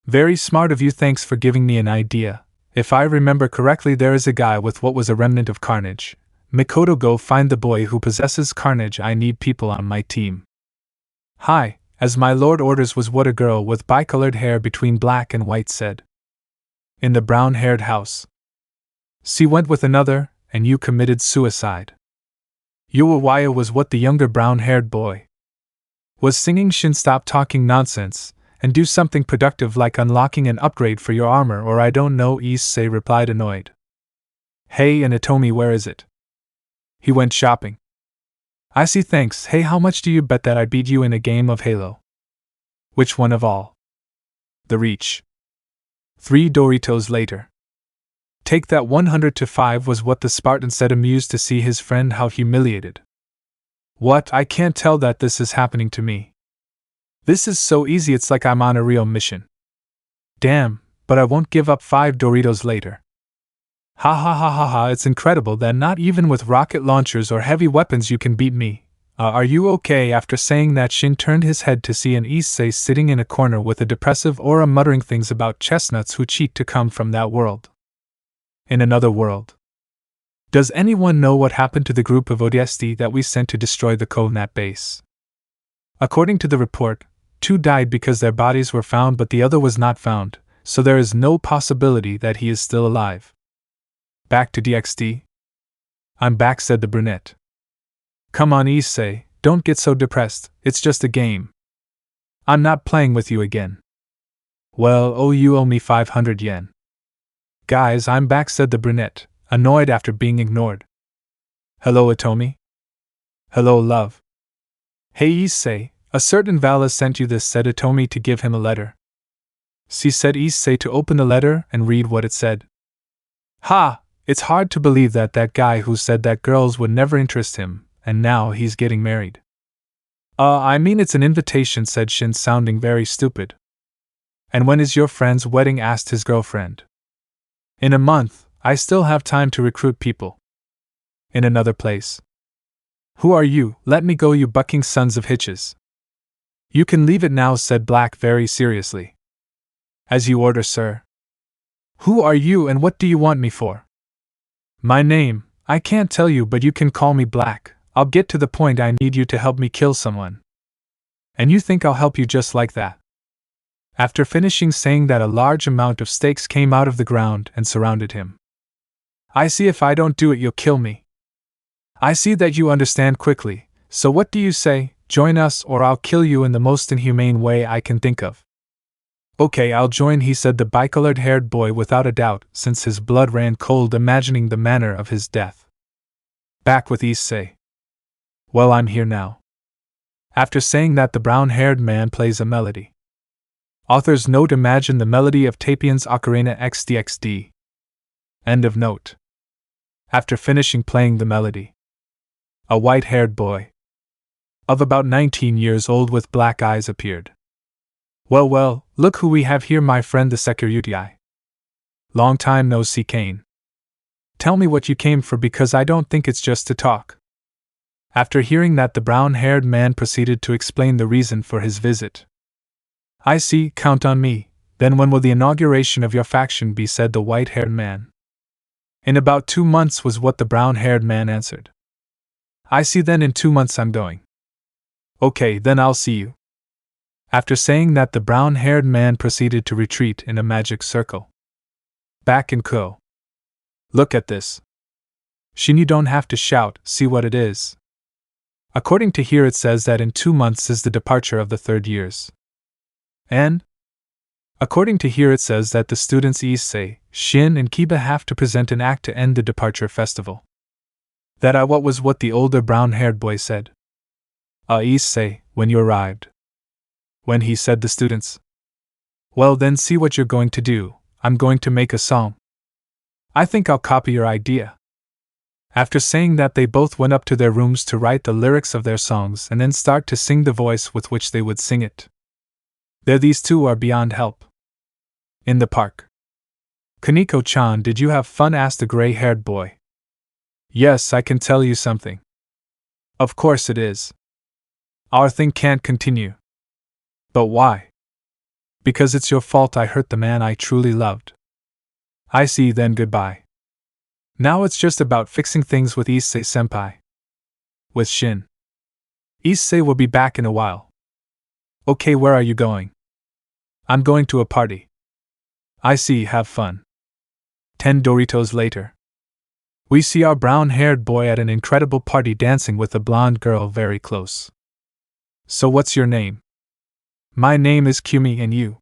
Very smart of you, thanks for giving me an idea. If I remember correctly, there is a guy with what was a remnant of carnage. Mikoto, go find the boy who possesses carnage. I need people on my team. Hi, as my lord orders, was what a girl with bicolored hair between black and white said. In the brown-haired house. She went with another, and you committed suicide. Yuawaya was what the younger brown-haired boy was singing. Shin, stop talking nonsense, and do something productive like unlocking an upgrade for your armor, or I don't know, Issei replied, annoyed. Hey, and Itomi, where is it? He went shopping. I see, thanks. Hey, how much do you bet that I beat you in a game of Halo? Which one of all? The Reach. 3 Doritos later. Take that 100-5 was what the Spartan said, amused to see his friend how humiliated. What? I can't tell that this is happening to me. This is so easy, it's like I'm on a real mission. Damn, but I won't give up. 5 Doritos later. Ha ha ha ha ha, it's incredible that not even with rocket launchers or heavy weapons you can beat me. Are you okay? After saying that, Shin turned his head to see an Issei sitting in a corner with a depressive aura, muttering things about chestnuts who cheat to come from that world. In another world. Does anyone know what happened to the group of ODST that we sent to destroy the Covenant base? According to the report, 2 died because their bodies were found, but the other was not found, so there is no possibility that he is still alive. Back to DXD? I'm back, said the brunette. Come on, Issei, don't get so depressed, it's just a game. I'm not playing with you again. Well, oh, you owe me 500 yen. Guys, I'm back, said the brunette, annoyed after being ignored. Hello, Itomi? Hello, love. Hey, Issei, a certain Vala sent you this, said Itomi to give him a letter. She said Issei to open the letter and read what it said. Ha! It's hard to believe that guy who said that girls would never interest him, and now he's getting married. I mean, it's an invitation, said Shin, sounding very stupid. And when is your friend's wedding? Asked his girlfriend. In a month. I still have time to recruit people. In another place. Who are you? Let me go, you bucking sons of hitches. You can leave it now, said Black very seriously. As you order, sir. Who are you and what do you want me for? My name, I can't tell you, but you can call me Black. I'll get to the point. I need you to help me kill someone. And you think I'll help you just like that? After finishing saying that, a large amount of stakes came out of the ground and surrounded him. I see, if I don't do it, you'll kill me. I see that you understand quickly, so what do you say? Join us or I'll kill you in the most inhumane way I can think of. Okay, I'll join, he said, the bicolored-haired boy, without a doubt, since his blood ran cold imagining the manner of his death. Back with Issei. Well, I'm here now. After saying that, the brown-haired man plays a melody. Author's note: imagine the melody of Tapian's Ocarina XDXD. End of note. After finishing playing the melody, a white-haired boy of about 19 years old with black eyes appeared. Well, look who we have here, my friend the security. Long time no see, Kane. Tell me what you came for, because I don't think it's just to talk. After hearing that, the brown-haired man proceeded to explain the reason for his visit. I see, count on me. Then when will the inauguration of your faction be, said the white-haired man. In about 2 months, was what the brown-haired man answered. I see, then in 2 months I'm going. Okay, then I'll see you. After saying that, the brown-haired man proceeded to retreat in a magic circle. Back in Ko. Look at this. Shin, you don't have to shout, see what it is. According to here, it says that in 2 months is the departure of the 3rd years. And? According to here, it says that the students Issei, Shin, and Kiba have to present an act to end the departure festival. That what was what the older brown-haired boy said. Issei, when you arrived. When he said the students. Well, then see what you're going to do. I'm going to make a song. I think I'll copy your idea. After saying that, they both went up to their rooms to write the lyrics of their songs and then start to sing the voice with which they would sing it. There, these two are beyond help. In the park. Kaneko-chan, did you have fun? Asked the gray-haired boy. Yes, I can tell you something. Of course it is. Our thing can't continue. But why? Because it's your fault I hurt the man I truly loved. I see, then goodbye. Now it's just about fixing things with Issei-senpai. With Shin. Issei will be back in a while. Okay, where are you going? I'm going to a party. I see, have fun. 10 Doritos later. We see our brown-haired boy at an incredible party dancing with a blonde girl very close. So what's your name? My name is Kumi, and you?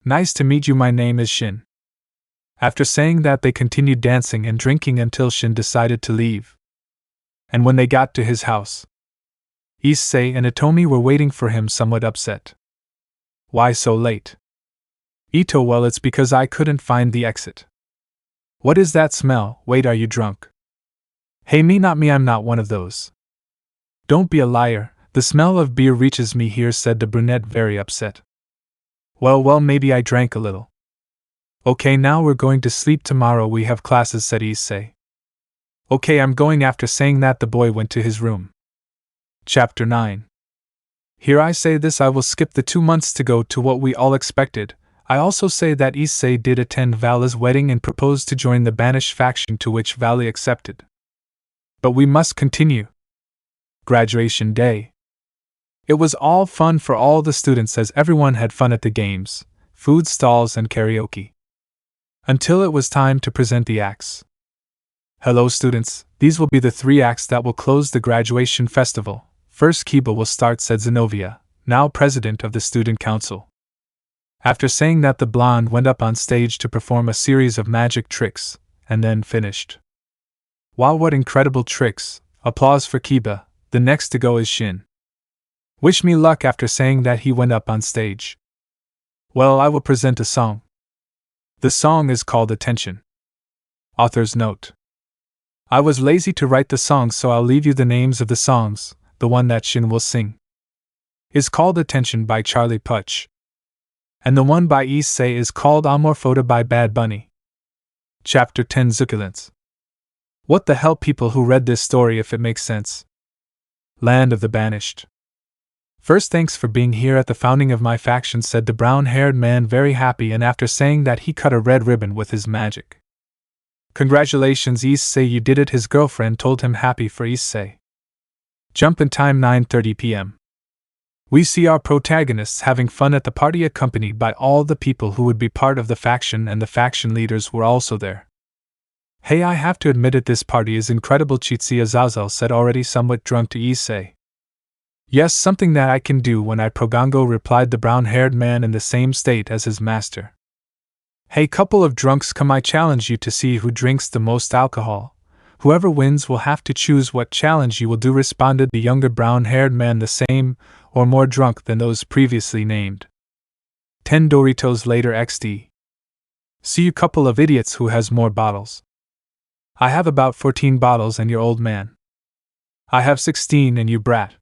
Nice to meet you, my name is Shin. After saying that, they continued dancing and drinking until Shin decided to leave. And when they got to his house, Issei and Itomi were waiting for him, somewhat upset. Why so late? Ito, well, it's because I couldn't find the exit. What is that smell? Wait, are you drunk? Hey, me, not me, I'm not one of those. Don't be a liar, the smell of beer reaches me here, said the brunette, very upset. Well, maybe I drank a little. Okay, now we're going to sleep, tomorrow we have classes, said Issei. Okay, I'm going. After saying that, the boy went to his room. Chapter 9. Here I say this, I will skip the 2 months to go to what we all expected. I also say that Issei did attend Vala's wedding and proposed to join the banished faction, to which Vala accepted. But we must continue. Graduation day. It was all fun for all the students, as everyone had fun at the games, food stalls and karaoke. Until it was time to present the acts. Hello students, these will be the 3 acts that will close the graduation festival. First Kiba will start, said Zenobia, now president of the student council. After saying that, the blonde went up on stage to perform a series of magic tricks, and then finished. Wow, what incredible tricks! Applause for Kiba. The next to go is Shin. Wish me luck. After saying that, he went up on stage. Well, I will present a song. The song is called Attention. Author's note. I was lazy to write the song, so I'll leave you the names of the songs. The one that Shin will sing is called Attention by Charlie Puch. And the one by Issei is called Amor Photo by Bad Bunny. Chapter 10 Zuculents. What the hell, people who read this story, if it makes sense. Land of the Banished. First, thanks for being here at the founding of my faction, said the brown-haired man, very happy, and after saying that, he cut a red ribbon with his magic. Congratulations, Issei, you did it, his girlfriend told him, happy for Issei. Jump in time, 9:30 p.m. We see our protagonists having fun at the party, accompanied by all the people who would be part of the faction, and the faction leaders were also there. Hey, I have to admit it, this party is incredible, Chitsi Azazel said, already somewhat drunk, to Issei. Yes, something that I can do when I progongo, replied the brown-haired man in the same state as his master. Hey, couple of drunks, come, I challenge you to see who drinks the most alcohol. Whoever wins will have to choose what challenge you will do, responded the younger brown-haired man, the same or more drunk than those previously named. 10 Doritos later, XD. See you couple of idiots, who has more bottles? I have about 14 bottles, and your old man. I have 16, and you brat.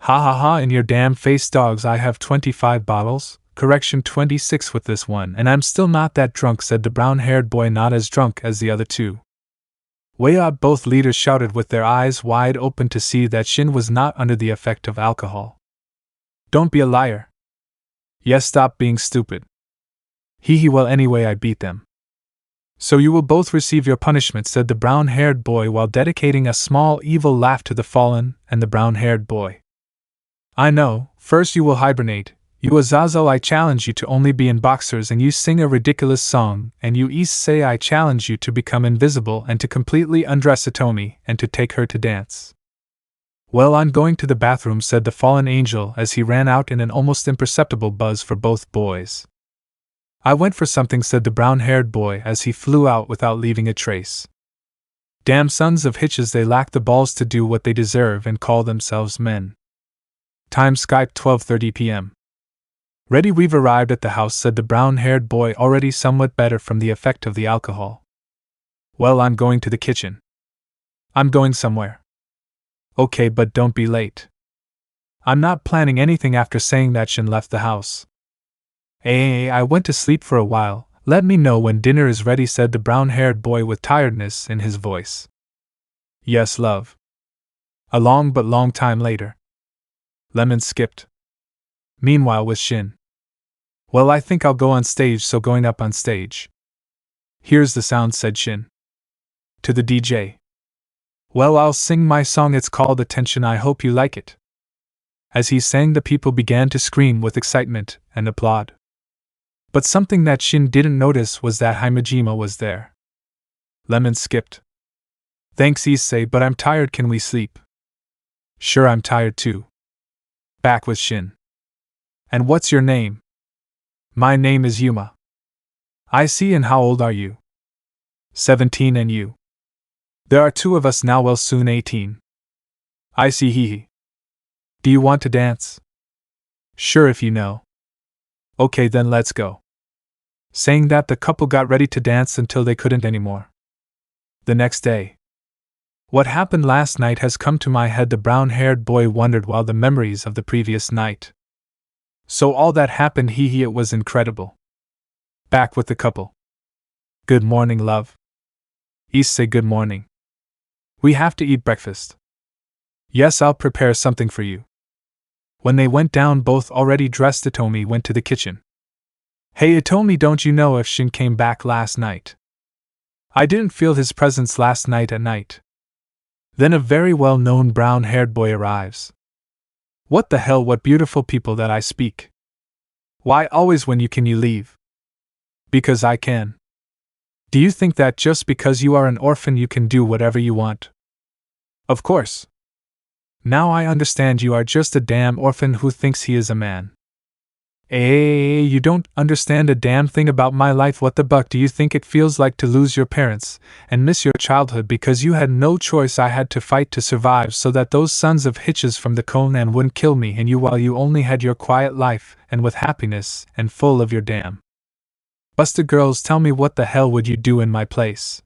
Ha ha ha, in your damn face, dogs, I have 25 bottles, correction 26 with this one, and I'm still not that drunk, said the brown-haired boy, not as drunk as the other two. Way up, both leaders shouted with their eyes wide open to see that Shin was not under the effect of alcohol. Don't be a liar. Yes, stop being stupid. Hee, well, anyway, I beat them. So you will both receive your punishment, said the brown-haired boy, while dedicating a small evil laugh to the fallen and the brown-haired boy. I know, first you will hibernate. You Azazel, I challenge you to only be in boxers and you sing a ridiculous song, and you Issei, I challenge you to become invisible and to completely undress Itomi and to take her to dance. Well, I'm going to the bathroom, said the fallen angel as he ran out in an almost imperceptible buzz for both boys. I went for something, said the brown-haired boy as he flew out without leaving a trace. Damn sons of hitches, they lack the balls to do what they deserve and call themselves men. Time Skype 12:30 p.m. Ready, we've arrived at the house, said the brown-haired boy, already somewhat better from the effect of the alcohol. Well, I'm going to the kitchen. I'm going somewhere. Okay, but don't be late. I'm not planning anything. After saying that, Shin left the house. I went to sleep for a while. Let me know when dinner is ready, said the brown-haired boy with tiredness in his voice. Yes, love. A long but long time later. Lemon skipped. Meanwhile with Shin. Well, I think I'll go on stage, so going up on stage. Here's the sound, said Shin. To the DJ. Well, I'll sing my song, it's called Attention, I hope you like it. As he sang, the people began to scream with excitement and applaud. But something that Shin didn't notice was that Himejima was there. Lemon skipped. Thanks, Issei, but I'm tired, can we sleep? Sure, I'm tired too. Back with Shin. And what's your name? My name is Yuma. I see, and how old are you? 17, and you? There are 2 of us now, well, soon 18. I see, hee. Do you want to dance? Sure, if you know. Okay, then let's go. Saying that, the couple got ready to dance until they couldn't anymore. The next day. What happened last night has come to my head, the brown-haired boy wondered while the memories of the previous night. So all that happened, hee, it was incredible. Back with the couple. Good morning, love. Issei, good morning. We have to eat breakfast. Yes, I'll prepare something for you. When they went down, both already dressed, Itomi went to the kitchen. Hey Itomi, don't you know if Shin came back last night? I didn't feel his presence last night at night. Then a very well-known brown-haired boy arrives. What the hell, what beautiful people that I speak. Why always when you can you leave? Because I can. Do you think that just because you are an orphan you can do whatever you want? Of course. Now I understand, you are just a damn orphan who thinks he is a man. Hey, you don't understand a damn thing about my life. What the buck do you think it feels like to lose your parents and miss your childhood because you had no choice? I had to fight to survive so that those sons of hitches from the Conan wouldn't kill me and you, while you only had your quiet life and with happiness and full of your damn busted girls. Tell me, what the hell would you do in my place?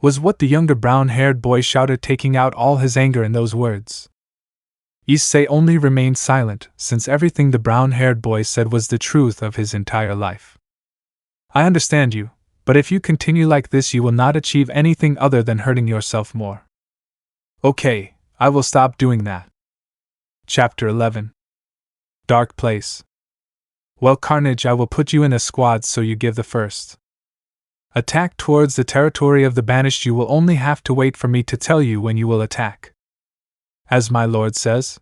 Was what the younger brown-haired boy shouted, taking out all his anger in those words. Issei only remained silent, since everything the brown-haired boy said was the truth of his entire life. I understand you, but if you continue like this you will not achieve anything other than hurting yourself more. Okay, I will stop doing that. Chapter 11. Dark Place. Well, Carnage, I will put you in a squad so you give the first attack towards the territory of the banished. You will only have to wait for me to tell you when you will attack. As my lord says?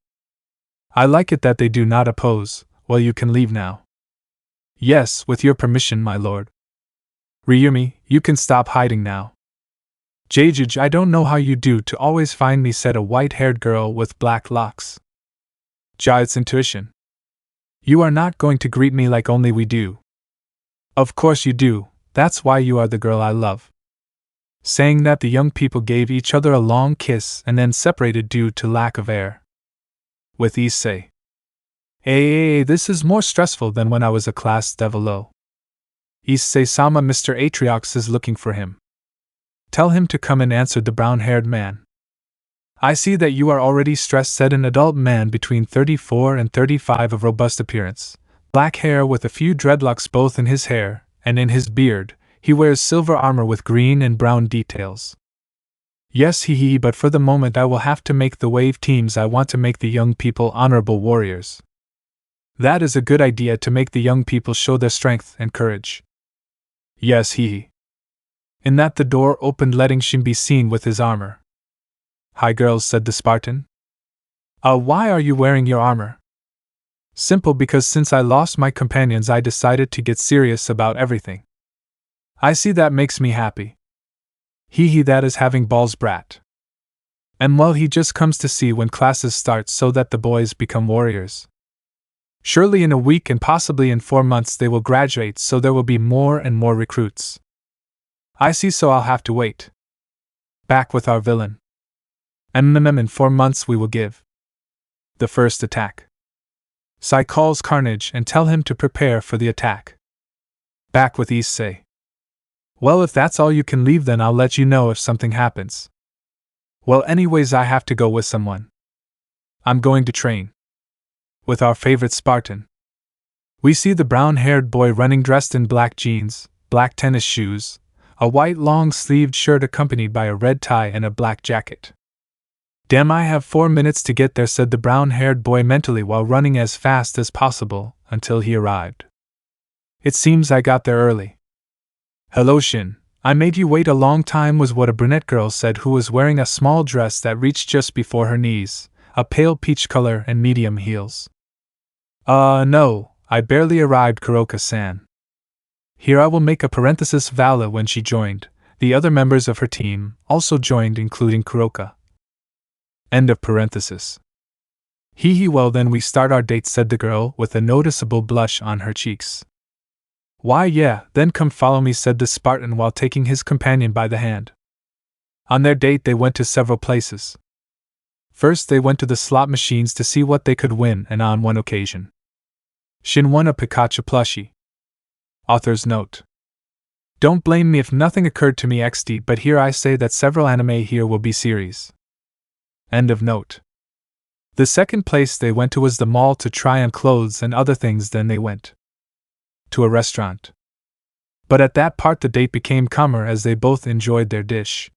I like it that they do not oppose. Well, you can leave now. Yes, with your permission, my lord. Ryumi, you can stop hiding now. Jajaj, I don't know how you do to always find me, said a white-haired girl with black locks. Ja, it's intuition. You are not going to greet me like only we do. Of course you do, that's why you are the girl I love. Saying that, the young people gave each other a long kiss and then separated due to lack of air. With Issei. Hey, this is more stressful than when I was a class devilo. Issei-sama, Mr. Atriox is looking for him. Tell him to come in, answered the brown-haired man. I see that you are already stressed, said an adult man between 34 and 35 of robust appearance, black hair with a few dreadlocks both in his hair and in his beard. He wears silver armor with green and brown details. Yes, hee, but for the moment I will have to make the wave teams. I want to make the young people honorable warriors. That is a good idea, to make the young people show their strength and courage. Yes, hee. In that, the door opened, letting Shin be seen with his armor. Hi girls, said the Spartan. Why are you wearing your armor? Simple, because since I lost my companions I decided to get serious about everything. I see, that makes me happy. Hee, that is having balls, brat. And well, he just comes to see when classes start so that the boys become warriors. Surely in a week and possibly in 4 months they will graduate, so there will be more and more recruits. I see, so I'll have to wait. Back with our villain. In 4 months we will give the first attack. Sai calls Carnage and tell him to prepare for the attack. Back with Issei. Well, if that's all you can leave, then I'll let you know if something happens. Well, anyways, I have to go with someone. I'm going to train with our favorite Spartan. We see the brown-haired boy running, dressed in black jeans, black tennis shoes, a white long-sleeved shirt accompanied by a red tie and a black jacket. Damn, I have 4 minutes to get there, said the brown-haired boy mentally while running as fast as possible until he arrived. It seems I got there early. Hello, Shin. I made you wait a long time, was what a brunette girl said who was wearing a small dress that reached just before her knees, a pale peach color and medium heels. No, I barely arrived, Kuroka-san. Here I will make a parenthesis. Vala, when she joined, the other members of her team also joined, including Kuroka. End of parenthesis. Well then we start our date, said the girl with a noticeable blush on her cheeks. Why yeah, then come follow me, said the Spartan while taking his companion by the hand. On their date they went to several places. First they went to the slot machines to see what they could win, and on one occasion, Shin won a Pikachu plushie. Author's note. Don't blame me if nothing occurred to me XD, but here I say that several anime here will be series. End of note. The second place they went to was the mall to try on clothes and other things, then they went to a restaurant. But at that part the date became calmer as they both enjoyed their dish.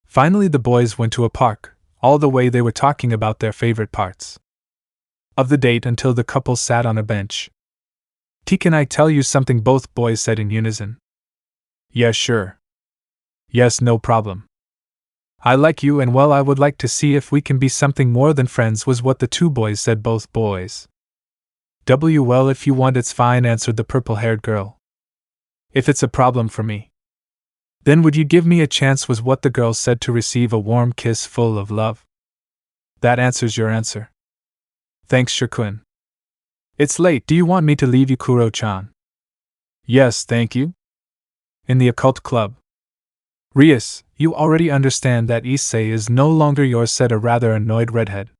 Finally the boys went to a park. All the way they were talking about their favorite parts of the date until the couple sat on a bench. Can I tell you something? Both boys said in unison. Yeah, sure. Yes, no problem. I like you, and well, I would like to see if we can be something more than friends, was what the two boys said, both boys. Well, if you want, it's fine, answered the purple-haired girl. If it's a problem for me, then would you give me a chance, was what the girl said, to receive a warm kiss full of love. That answers your answer. Thanks, Shirquin. It's late, do you want me to leave you, Kuro-chan? Yes, thank you. In the occult club. Rias, you already understand that Issei is no longer yours, said a rather annoyed redhead.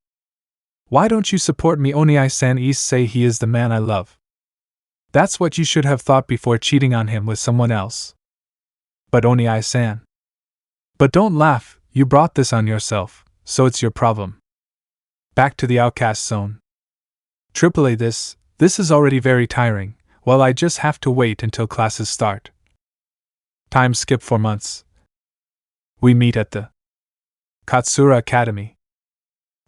Why don't you support me, Onii-san? Issei, he is the man I love. That's what you should have thought before cheating on him with someone else. But Onii-san. But don't laugh, you brought this on yourself, so it's your problem. Back to the outcast zone. AAA, this is already very tiring. Well, I just have to wait until classes start. Time skip 4 months. We meet at the Katsura Academy.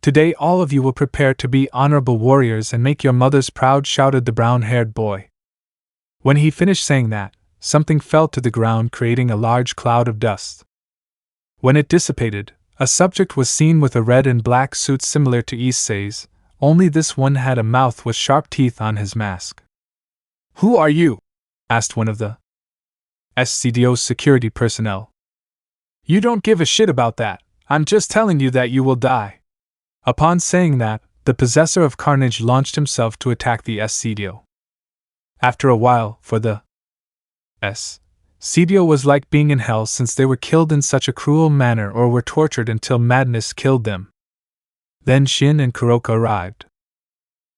Today all of you will prepare to be honorable warriors and make your mothers proud, shouted the brown-haired boy. When he finished saying that, something fell to the ground, creating a large cloud of dust. When it dissipated, a subject was seen with a red and black suit similar to Issei's, only this one had a mouth with sharp teeth on his mask. Who are you? Asked one of the SCDO's security personnel. You don't give a shit about that, I'm just telling you that you will die. Upon saying that, the possessor of carnage launched himself to attack the SCDO. After a while, for the SCDO was like being in hell, since they were killed in such a cruel manner or were tortured until madness killed them. Then Shin and Kuroka arrived.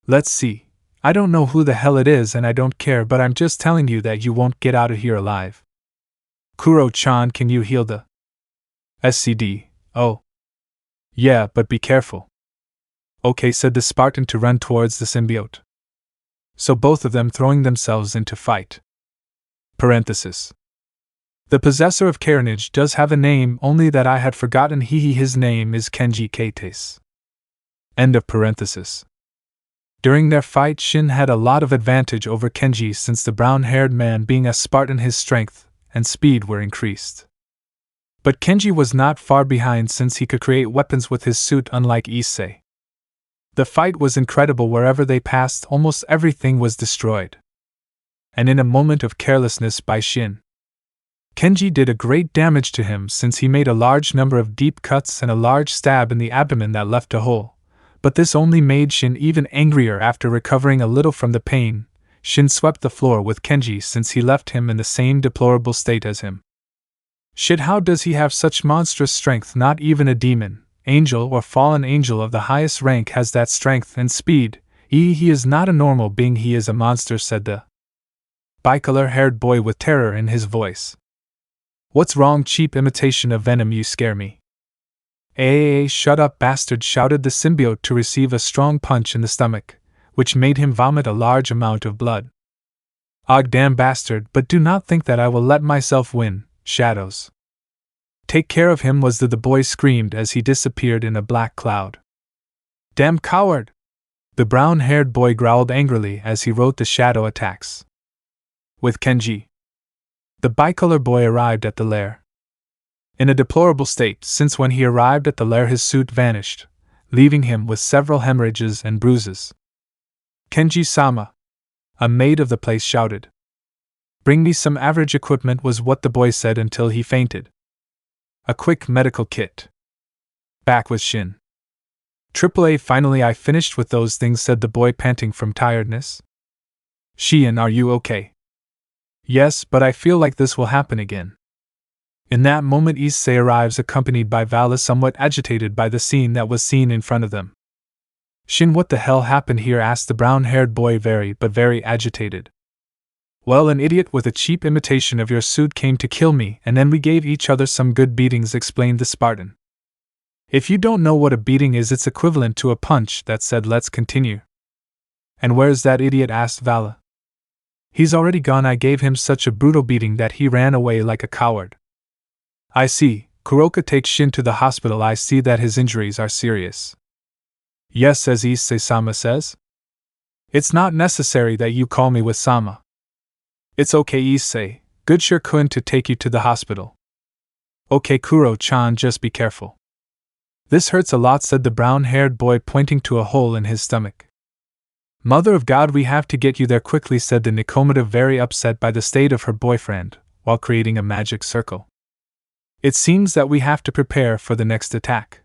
Let's see, I don't know who the hell it is and I don't care, but I'm just telling you that you won't get out of here alive. Kuro-chan, can you heal the SCD? Oh. Yeah, but be careful. Okay, said the Spartan to run towards the symbiote. So both of them throwing themselves into fight. Parenthesis. The possessor of carnage does have a name, only that I had forgotten. His name is Kenji Kates. End of parenthesis. During their fight, Shin had a lot of advantage over Kenji, since the brown-haired man, being a Spartan, his strength and speed were increased. But Kenji was not far behind, since he could create weapons with his suit, unlike Issei. The fight was incredible. Wherever they passed, almost everything was destroyed. And in a moment of carelessness by Shin, Kenji did a great damage to him, since he made a large number of deep cuts and a large stab in the abdomen that left a hole. But this only made Shin even angrier. After recovering a little from the pain, Shin swept the floor with Kenji, since he left him in the same deplorable state as him. Shit, how does he have such monstrous strength? Not even a demon, angel, or fallen angel of the highest rank has that strength and speed. He is not a normal being, he is a monster, said the bicolor-haired boy with terror in his voice. What's wrong, cheap imitation of Venom, you scare me. Shut up, bastard, shouted the symbiote to receive a strong punch in the stomach, which made him vomit a large amount of blood. Og damn bastard, but do not think that I will let myself win, Shadows. Take care of him, was the boy screamed as he disappeared in a black cloud. Damn coward! The brown-haired boy growled angrily as he wrote the shadow attacks. With Kenji, the bicolor boy arrived at the lair. In a deplorable state, since when he arrived at the lair his suit vanished, leaving him with several hemorrhages and bruises. Kenji-sama, a maid of the place shouted. Bring me some average equipment, was what the boy said until he fainted. A quick medical kit. Back with Shin. AAA, finally I finished with those things, said the boy, panting from tiredness. Shion, are you okay? Yes, but I feel like this will happen again. In that moment Issei arrives accompanied by Vala, somewhat agitated by the scene that was seen in front of them. Shin, what the hell happened here? Asked the brown-haired boy, very agitated. Well, an idiot with a cheap imitation of your suit came to kill me, and then we gave each other some good beatings, explained the Spartan. If you don't know what a beating is, it's equivalent to a punch. That said, let's continue. And where's that idiot? Asked Vala. He's already gone. I gave him such a brutal beating that he ran away like a coward. I see. Kuroka takes Shin to the hospital. I see that his injuries are serious. Yes, as Issei-sama says. It's not necessary that you call me with Sama. It's okay, Issei. Good, sure-kun to take you to the hospital. Okay, Kuro-chan, just be careful. This hurts a lot, said the brown-haired boy, pointing to a hole in his stomach. Mother of God, we have to get you there quickly, said the Nikomata, very upset by the state of her boyfriend, while creating a magic circle. It seems that we have to prepare for the next attack.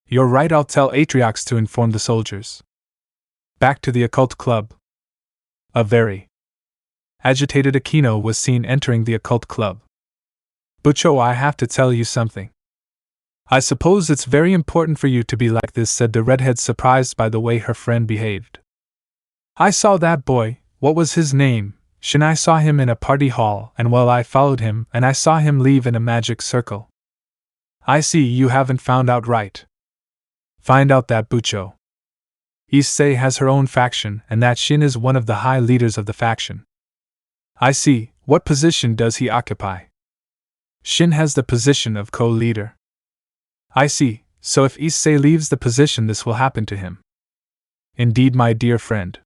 You're right, I'll tell Atriox to inform the soldiers. Back to the occult club. A very agitated Akeno was seen entering the occult club. Bucho, I have to tell you something. I suppose it's very important for you to be like this, said the redhead, surprised by the way her friend behaved. I saw that boy, what was his name? Shin. I saw him in a party hall, and well, I followed him, and I saw him leave in a magic circle. I see, you haven't found out right. Find out that, Bucho. Issei has her own faction, and that Shin is one of the high leaders of the faction. I see. What position does he occupy? Shin has the position of co-leader. I see. So if Issei leaves the position, this will happen to him. Indeed, my dear friend.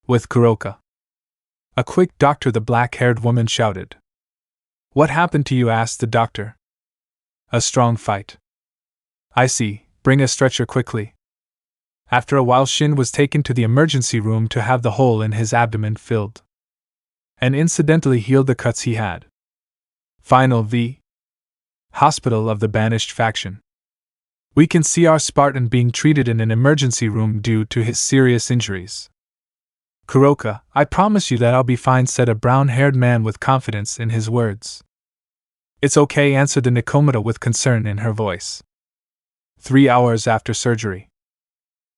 With Kuroka. A quick doctor, the black-haired woman shouted. What happened to you? Asked the doctor. A strong fight. I see. Bring a stretcher quickly. After a while, Shin was taken to the emergency room to have the hole in his abdomen filled. And incidentally healed the cuts he had. Final V. Hospital of the banished faction. We can see our Spartan being treated in an emergency room due to his serious injuries. Kuroka, I promise you that I'll be fine, said a brown-haired man with confidence in his words. It's okay, answered the Nikomata with concern in her voice. 3 hours after surgery.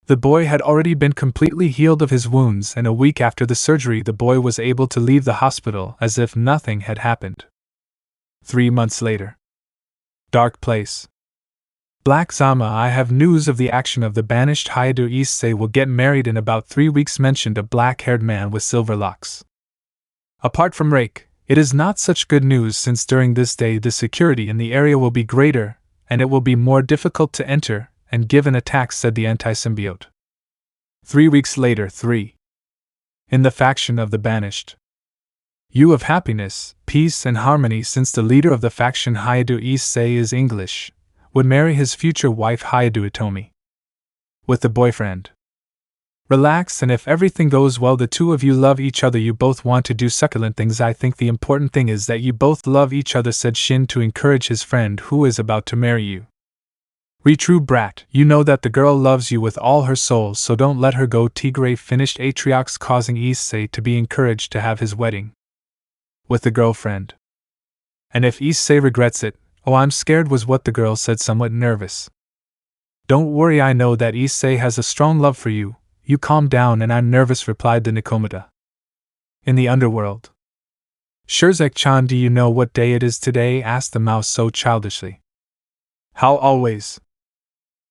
The boy had already been completely healed of his wounds, and a week after the surgery the boy was able to leave the hospital as if nothing had happened. 3 months later. Dark place. Black Zama, I have news of the action of the banished Hyde. Issei will get married in about 3 weeks, mentioned a black-haired man with silver locks. Apart from Rake, it is not such good news, since during this day the security in the area will be greater, and it will be more difficult to enter and give an attack, said the anti-symbiote. 3 weeks later. 3. In the faction of the banished. You of happiness, peace, and harmony, since the leader of the faction Hayadu Issei is English, would marry his future wife Hayadu Itomi. With the boyfriend. Relax, and if everything goes well, the two of you love each other. You both want to do succulent things. I think the important thing is that you both love each other, said Shin to encourage his friend who is about to marry you. True brat, you know that the girl loves you with all her soul, so don't let her go. Tigray finished Atriox, causing Issei to be encouraged to have his wedding with the girlfriend. And if Issei regrets it, oh, I'm scared, was what the girl said, somewhat nervous. Don't worry, I know that Issei has a strong love for you. You calm down, and I'm nervous, replied the Nikomata. In the underworld. Shirzek-chan, do you know what day it is today? Asked the mouse so childishly. How always?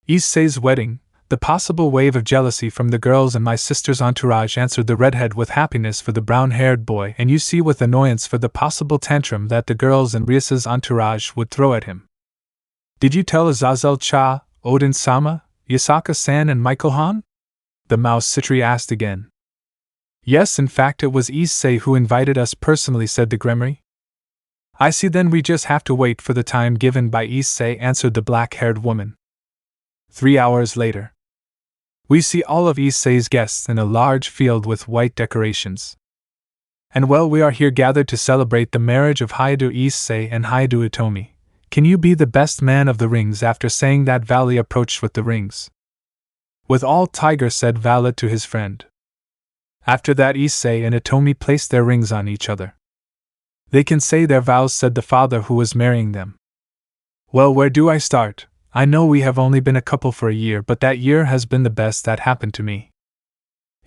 Issei's wedding, The possible wave of jealousy from the girls and my sister's entourage, answered the redhead with happiness for the brown-haired boy, and you see with annoyance for the possible tantrum that the girls and Rias's entourage would throw at him. Did you tell Azazel-cha, Odin-sama, Yasaka-san and Michael-han? The mouse Citri asked again. Yes, in fact it was Issei who invited us personally, said the Gremry. I see, then we just have to wait for the time given by Issei, answered the black-haired woman. 3 hours later. We see all of Issei's guests in a large field with white decorations. And well, we are here gathered to celebrate the marriage of Hayato Issei and Hayato Itomi. Can you be the best man of the rings? After saying that, Valley approached with the rings. With all, Tiger, said Valet to his friend. After that, Issei and Itomi placed their rings on each other. They can say their vows, said the father who was marrying them. Well, where do I start? I know we have only been a couple for a year, but that year has been the best that happened to me.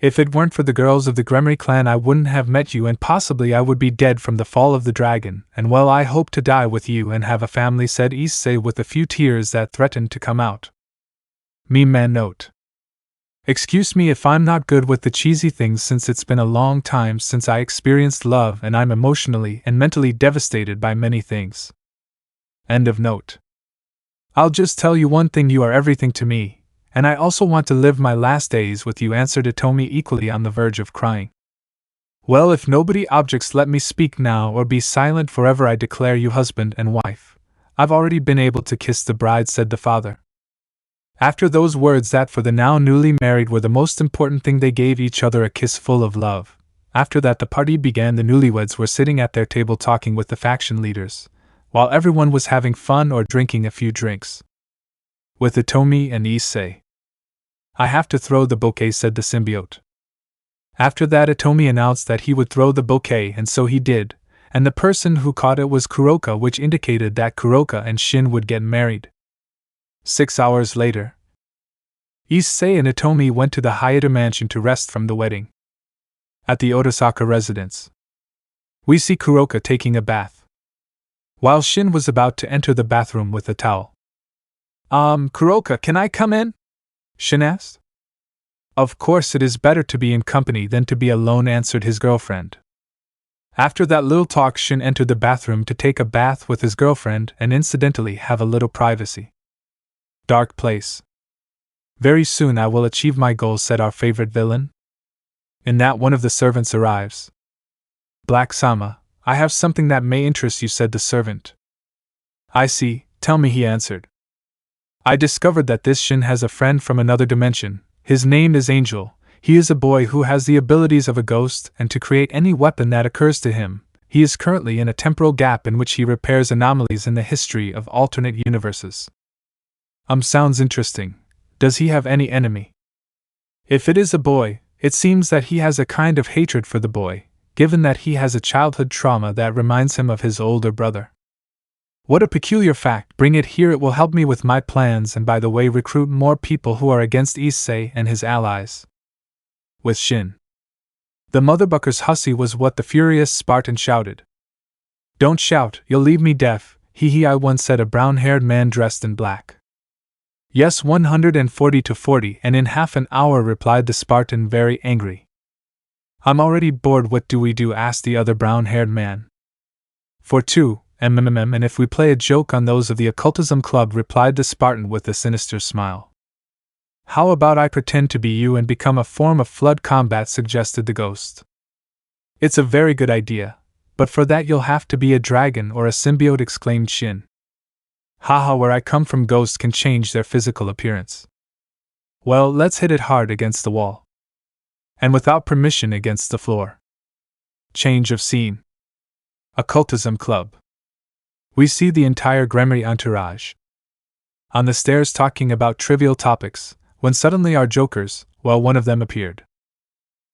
If it weren't for the girls of the Gremry clan, I wouldn't have met you, and possibly I would be dead from the fall of the dragon, and well, I hope to die with you and have a family, said Issei with a few tears that threatened to come out. Man note. Excuse me if I'm not good with the cheesy things, since it's been a long time since I experienced love and I'm emotionally and mentally devastated by many things. End of note. I'll just tell you one thing, you are everything to me, and I also want to live my last days with you, answered Itomi, equally on the verge of crying. Well, if nobody objects, let me speak now or be silent forever. I declare you husband and wife. I've already been able to kiss the bride, said the father. After those words, that for the now newly married were the most important thing, they gave each other a kiss full of love. After that, the party began. The newlyweds were sitting at their table talking with the faction leaders, while everyone was having fun or drinking a few drinks. With Itomi and Issei. I have to throw the bouquet, said the symbiote. After that, Itomi announced that he would throw the bouquet, and so he did, and the person who caught it was Kuroka, which indicated that Kuroka and Shin would get married. 6 hours later. Issei and Itomi went to the Hayato mansion to rest from the wedding. At the Otosaka residence, we see Kuroka taking a bath, while Shin was about to enter the bathroom with a towel. Kuroka, can I come in? Shin asked. Of course, it is better to be in company than to be alone, answered his girlfriend. After that little talk, Shin entered the bathroom to take a bath with his girlfriend and incidentally have a little privacy. Dark place. Very soon I will achieve my goals, said our favorite villain. In that, one of the servants arrives. Black-sama, I have something that may interest you, said the servant. I see, tell me, he answered. I discovered that this Shin has a friend from another dimension. His name is Angel. He is a boy who has the abilities of a ghost and to create any weapon that occurs to him. He is currently in a temporal gap in which he repairs anomalies in the history of alternate universes. Sounds interesting. Does he have any enemy? If it is a boy, it seems that he has a kind of hatred for the boy, given that he has a childhood trauma that reminds him of his older brother. What a peculiar fact. Bring it here, it will help me with my plans, and by the way, recruit more people who are against Issei and his allies. With Shin. The motherbucker's hussy was what the furious Spartan shouted. Don't shout, you'll leave me deaf, hee I once said a brown-haired man dressed in black. Yes, 140 to 40, and in half an hour, replied the Spartan, very angry. I'm already bored. What do we do? Asked the other brown-haired man. For 2, and if we play a joke on those of the occultism club, replied the Spartan with a sinister smile. How about I pretend to be you and become a form of flood combat, suggested the ghost. It's a very good idea, but for that you'll have to be a dragon or a symbiote, exclaimed Shin. Haha, where I come from, ghosts can change their physical appearance. Well, let's hit it hard against the wall. And without permission against the floor. Change of scene. Occultism club. We see the entire Gremry entourage on the stairs talking about trivial topics, when suddenly our jokers, well, one of them appeared.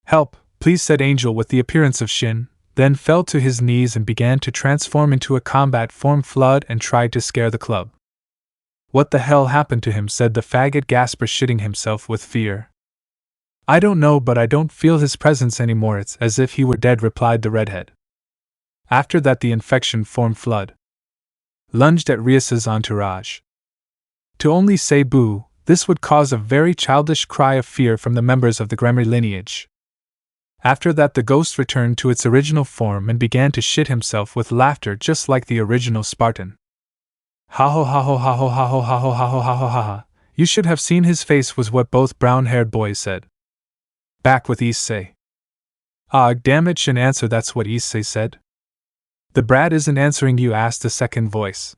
Help, please, said Angel with the appearance of Shin, then fell to his knees and began to transform into a combat form flood and tried to scare the club. What the hell happened to him? Said the faggot Gasper, shitting himself with fear. I don't know, but I don't feel his presence anymore. It's as if he were dead, replied the redhead. After that, the infection form flood lunged at Rias's entourage. To only say boo, This would cause a very childish cry of fear from the members of the Gremry lineage. After that, the ghost returned to its original form and began to shit himself with laughter just like the original Spartan. Ha ho ha ho ha ho ha ho ha ho ha ho ha ho ha ha. You should have seen his face, was what both brown-haired boys said. Back with Issei. Ah, damn it, shin answer, that's what Issei said. The brat isn't answering you, asked a second voice.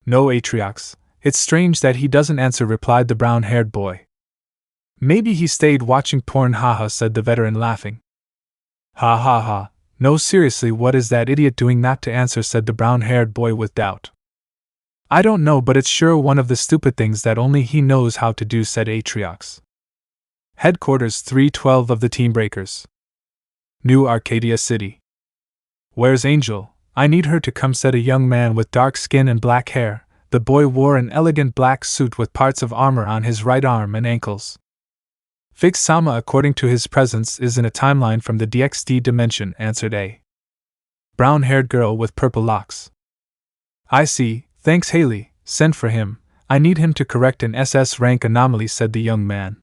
No, Atriox, it's strange that he doesn't answer, replied the brown-haired boy. Maybe he stayed watching porn, haha, said the veteran, laughing. Ha ha ha, no, seriously, what is that idiot doing not to answer, said the brown-haired boy with doubt. I don't know, but it's sure one of the stupid things that only he knows how to do, said Atriox. Headquarters 312 of the Team Breakers. New Arcadia City. Where's Angel? I need her to come, said a young man with dark skin and black hair. The boy wore an elegant black suit with parts of armor on his right arm and ankles. Fig-sama, according to his presence, is in a timeline from the DXD dimension, answered a brown-haired girl with purple locks. I see, thanks Haley, send for him, I need him to correct an SS rank anomaly, said the young man.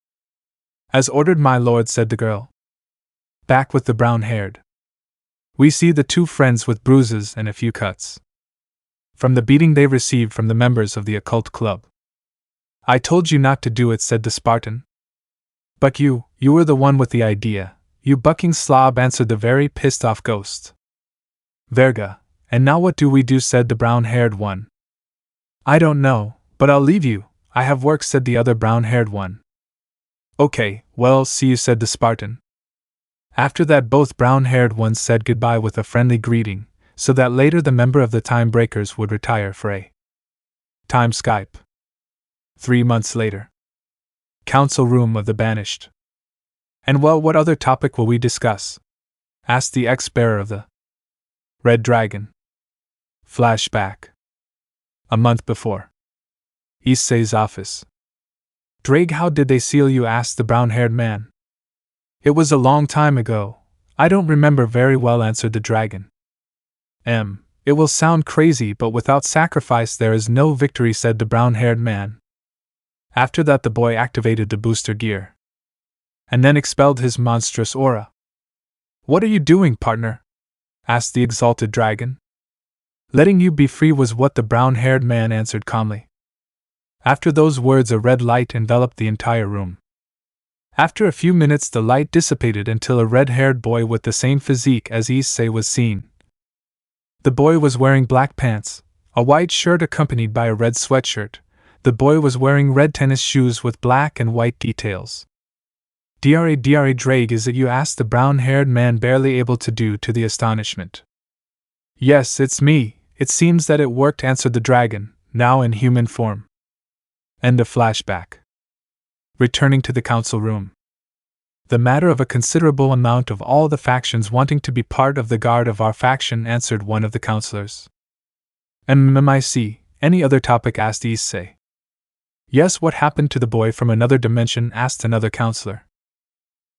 As ordered, my lord, said the girl. Back with the brown-haired. We see the two friends with bruises and a few cuts from the beating they received from the members of the occult club. I told you not to do it, said the Spartan. But you were the one with the idea, you bucking slob, answered the very pissed-off ghost. Verga, and now what do we do, said the brown-haired one. I don't know, but I'll leave you, I have work, said the other brown-haired one. Okay, well, see you, said the Spartan. After that, both brown-haired ones said goodbye with a friendly greeting, so that later the member of the Time Breakers would retire for a time Skype. 3 months later. Council room of the Banished. And well, what other topic will we discuss? Asked the ex-bearer of the Red Dragon. Flashback. A month before. Issei's office. Drake, how did they seal you? Asked the brown-haired man. It was a long time ago. I don't remember very well, answered the dragon. It will sound crazy, but without sacrifice there is no victory, said the brown-haired man. After that, the boy activated the booster gear. And then expelled his monstrous aura. What are you doing, partner? Asked the exalted dragon. Letting you be free, was what the brown-haired man answered calmly. After those words, a red light enveloped the entire room. After a few minutes, the light dissipated until a red-haired boy with the same physique as Issei was seen. The boy was wearing black pants, a white shirt accompanied by a red sweatshirt. The boy was wearing red tennis shoes with black and white details. Dra Drake, is it you? Asked the brown-haired man, barely able to do to the astonishment. Yes, it's me. It seems that it worked, answered the dragon, now in human form. End of flashback. Returning to the council room. The matter of a considerable amount of all the factions wanting to be part of the guard of our faction, answered one of the counselors. MMIC, any other topic? Asked Issei. Yes, what happened to the boy from another dimension? Asked another counselor.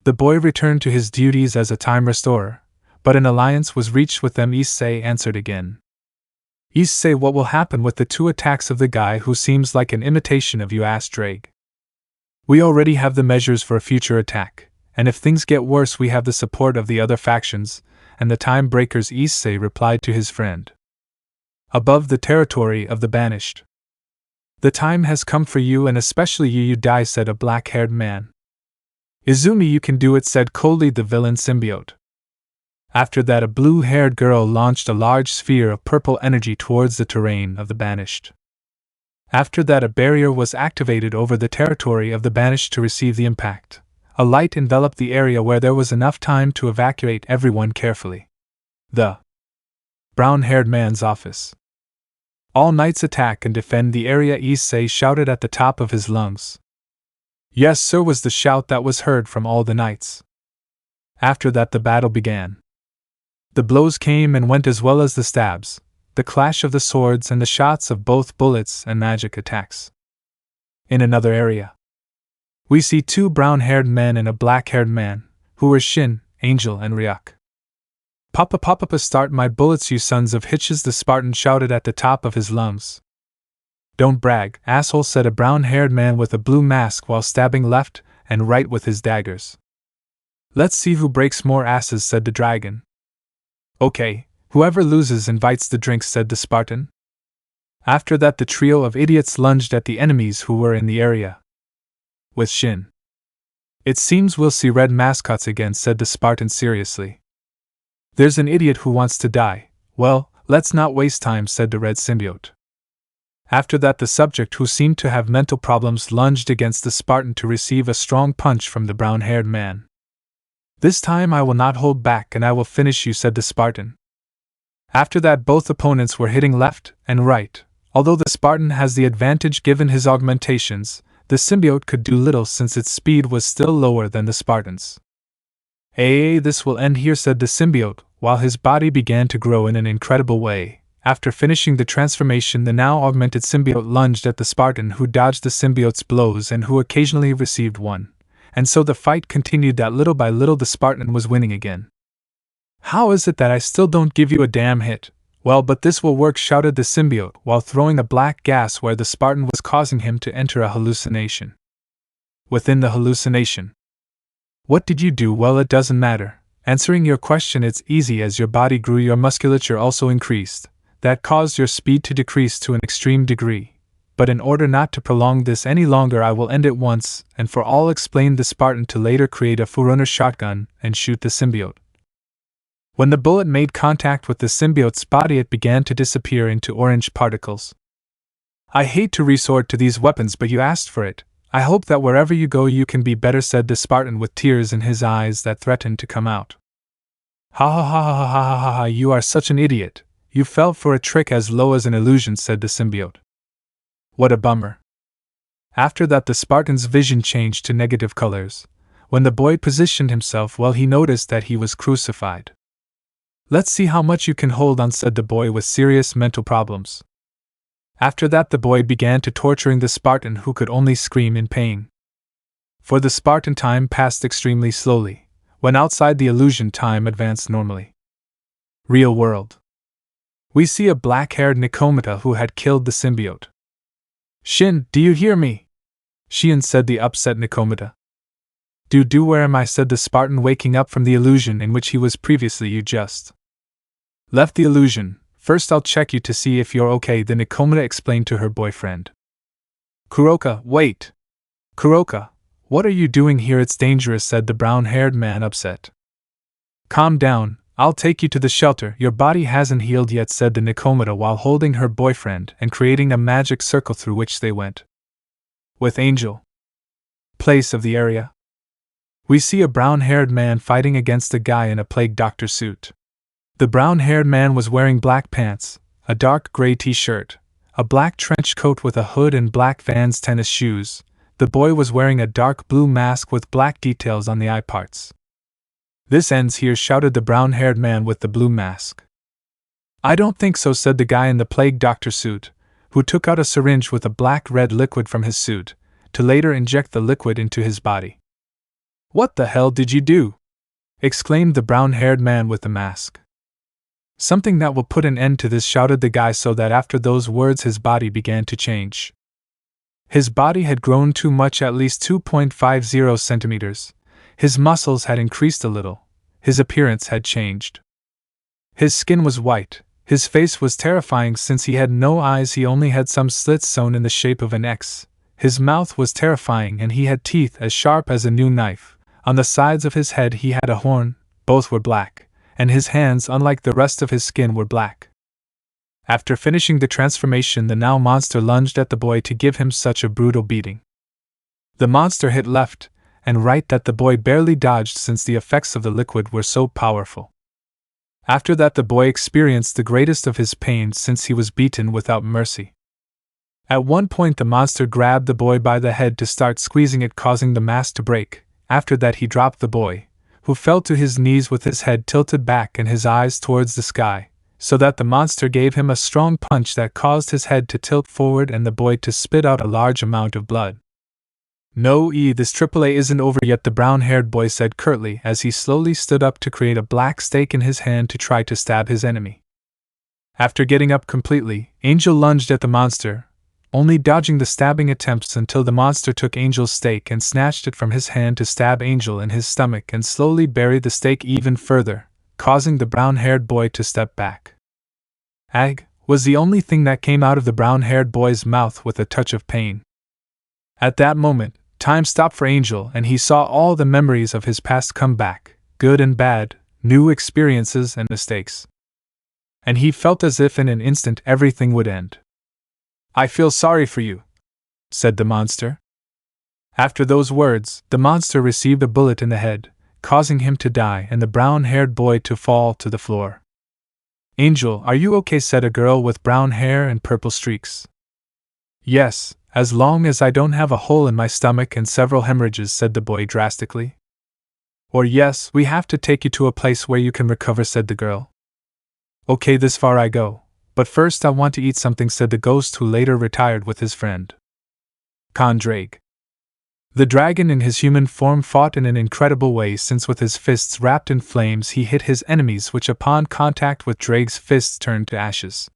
The boy returned to his duties as a time restorer, but an alliance was reached with them, Issei answered again. Issei, what will happen with the 2 attacks of the guy who seems like an imitation of you? Asked Drake. We already have the measures for a future attack, and if things get worse we have the support of the other factions, and the Time Breakers, Issei replied to his friend. Above the territory of the Banished. The time has come for you, and especially you die, said a black-haired man. Izumi, you can do it, said coldly the villain symbiote. After that, a blue-haired girl launched a large sphere of purple energy towards the terrain of the Banished. After that, a barrier was activated over the territory of the Banished to receive the impact. A light enveloped the area where there was enough time to evacuate everyone carefully. The brown-haired man's office. All knights attack and defend the area, Issei shouted at the top of his lungs. Yes, sir, was the shout that was heard from all the knights. After that, the battle began. The blows came and went as well as the stabs, the clash of the swords and the shots of both bullets and magic attacks. In another area, we see 2 brown-haired men and a black-haired man, who were Shin, Angel, and Ryuk. Papa, start my bullets, you sons of hitches, the Spartan shouted at the top of his lungs. Don't brag, asshole, said a brown-haired man with a blue mask while stabbing left and right with his daggers. Let's see who breaks more asses, said the dragon. Okay, whoever loses invites the drinks, said the Spartan. After that, the trio of idiots lunged at the enemies who were in the area. With Shin. It seems we'll see red mascots again, said the Spartan seriously. There's an idiot who wants to die. Well, let's not waste time, said the red symbiote. After that, the subject, who seemed to have mental problems, lunged against the Spartan to receive a strong punch from the brown-haired man. This time I will not hold back and I will finish you, said the Spartan. After that, both opponents were hitting left and right. Although the Spartan has the advantage given his augmentations, the symbiote could do little since its speed was still lower than the Spartan's. This will end here, said the symbiote, while his body began to grow in an incredible way. After finishing the transformation, the now augmented symbiote lunged at the Spartan, who dodged the symbiote's blows and who occasionally received one. And so the fight continued that little by little the Spartan was winning again. How is it that I still don't give you a damn hit? Well, but this will work, shouted the symbiote while throwing a black gas where the Spartan was, causing him to enter a hallucination. Within the hallucination. What did you do? Well, it doesn't matter. Answering your question, it's easy. As your body grew, your musculature also increased. That caused your speed to decrease to an extreme degree. But in order not to prolong this any longer, I will end it once and for all, explained the Spartan, to later create a Forerunner shotgun and shoot the symbiote. When the bullet made contact with the symbiote's body, it began to disappear into orange particles. I hate to resort to these weapons, but you asked for it. I hope that wherever you go you can be better, said the Spartan with tears in his eyes that threatened to come out. Ha ha ha ha ha ha ha ha, you are such an idiot. You fell for a trick as low as an illusion, said the symbiote. What a bummer. After that, the Spartan's vision changed to negative colors. When the boy positioned himself well, he noticed that he was crucified. Let's see how much you can hold on, said the boy with serious mental problems. After that, the boy began to torturing the Spartan, who could only scream in pain. For the Spartan, time passed extremely slowly. When outside the illusion, time advanced normally. Real world. We see a black-haired Nikomata who had killed the symbiote. Shin, do you hear me? Shion, said the upset Nikomata. Where am I? Said the Spartan, waking up from the illusion in which he was previously. You just left the illusion. First I'll check you to see if you're okay, the Nikomata explained to her boyfriend. Kuroka, wait! Kuroka, what are you doing here? It's dangerous, said the brown-haired man, upset. Calm down, I'll take you to the shelter. Your body hasn't healed yet, said the Nikomata while holding her boyfriend and creating a magic circle through which they went. With Angel. Place of the area. We see a brown-haired man fighting against a guy in a plague doctor suit. The brown-haired man was wearing black pants, a dark gray t-shirt, a black trench coat with a hood and black Vans tennis shoes. The boy was wearing a dark blue mask with black details on the eye parts. This ends here, shouted the brown-haired man with the blue mask. I don't think so, said the guy in the plague doctor suit, who took out a syringe with a black-red liquid from his suit, to later inject the liquid into his body. What the hell did you do? Exclaimed the brown-haired man with the mask. Something that will put an end to this, shouted the guy, so that after those words his body began to change. His body had grown too much, at least 2.50 centimeters. His muscles had increased a little. His appearance had changed. His skin was white. His face was terrifying since he had no eyes, he only had some slits sewn in the shape of an X. His mouth was terrifying and he had teeth as sharp as a new knife. On the sides of his head he had a horn, both were black, and his hands, unlike the rest of his skin, were black. After finishing the transformation, the now monster lunged at the boy to give him such a brutal beating. The monster hit left and right that the boy barely dodged since the effects of the liquid were so powerful. After that, the boy experienced the greatest of his pain since he was beaten without mercy. At one point the monster grabbed the boy by the head to start squeezing it, causing the mask to break. After that he dropped the boy, who fell to his knees with his head tilted back and his eyes towards the sky, so that the monster gave him a strong punch that caused his head to tilt forward and the boy to spit out a large amount of blood. No, this AAA isn't over yet, the brown-haired boy said curtly as he slowly stood up to create a black stake in his hand to try to stab his enemy. After getting up completely, Angel lunged at the monster, only dodging the stabbing attempts until the monster took Angel's stake and snatched it from his hand to stab Angel in his stomach and slowly buried the stake even further, causing the brown-haired boy to step back. Ag was the only thing that came out of the brown-haired boy's mouth with a touch of pain. At that moment, time stopped for Angel and he saw all the memories of his past come back, good and bad, new experiences and mistakes. And he felt as if in an instant everything would end. "I feel sorry for you," said the monster. After those words, the monster received a bullet in the head, causing him to die and the brown-haired boy to fall to the floor. "Angel, are you okay?" said a girl with brown hair and purple streaks. "Yes, as long as I don't have a hole in my stomach and several hemorrhages," said the boy drastically. "Or yes, we have to take you to a place where you can recover," said the girl. "Okay, this far I go, but first I want to eat something," said the ghost, who later retired with his friend Drake. The dragon in his human form fought in an incredible way, since with his fists wrapped in flames he hit his enemies, which upon contact with Drake's fists turned to ashes.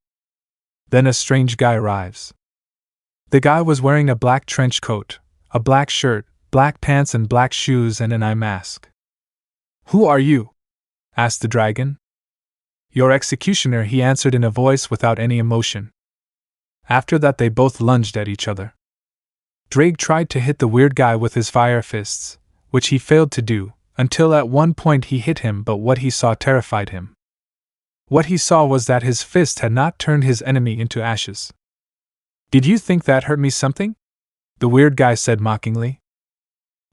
Then a strange guy arrives. The guy was wearing a black trench coat, a black shirt, black pants and black shoes and an eye mask. "Who are you?" asked the dragon. "Your executioner," he answered in a voice without any emotion. After that they both lunged at each other. Drake tried to hit the weird guy with his fire fists, which he failed to do, until at one point he hit him, but what he saw terrified him. What he saw was that his fist had not turned his enemy into ashes. "Did you think that hurt me something?" the weird guy said mockingly.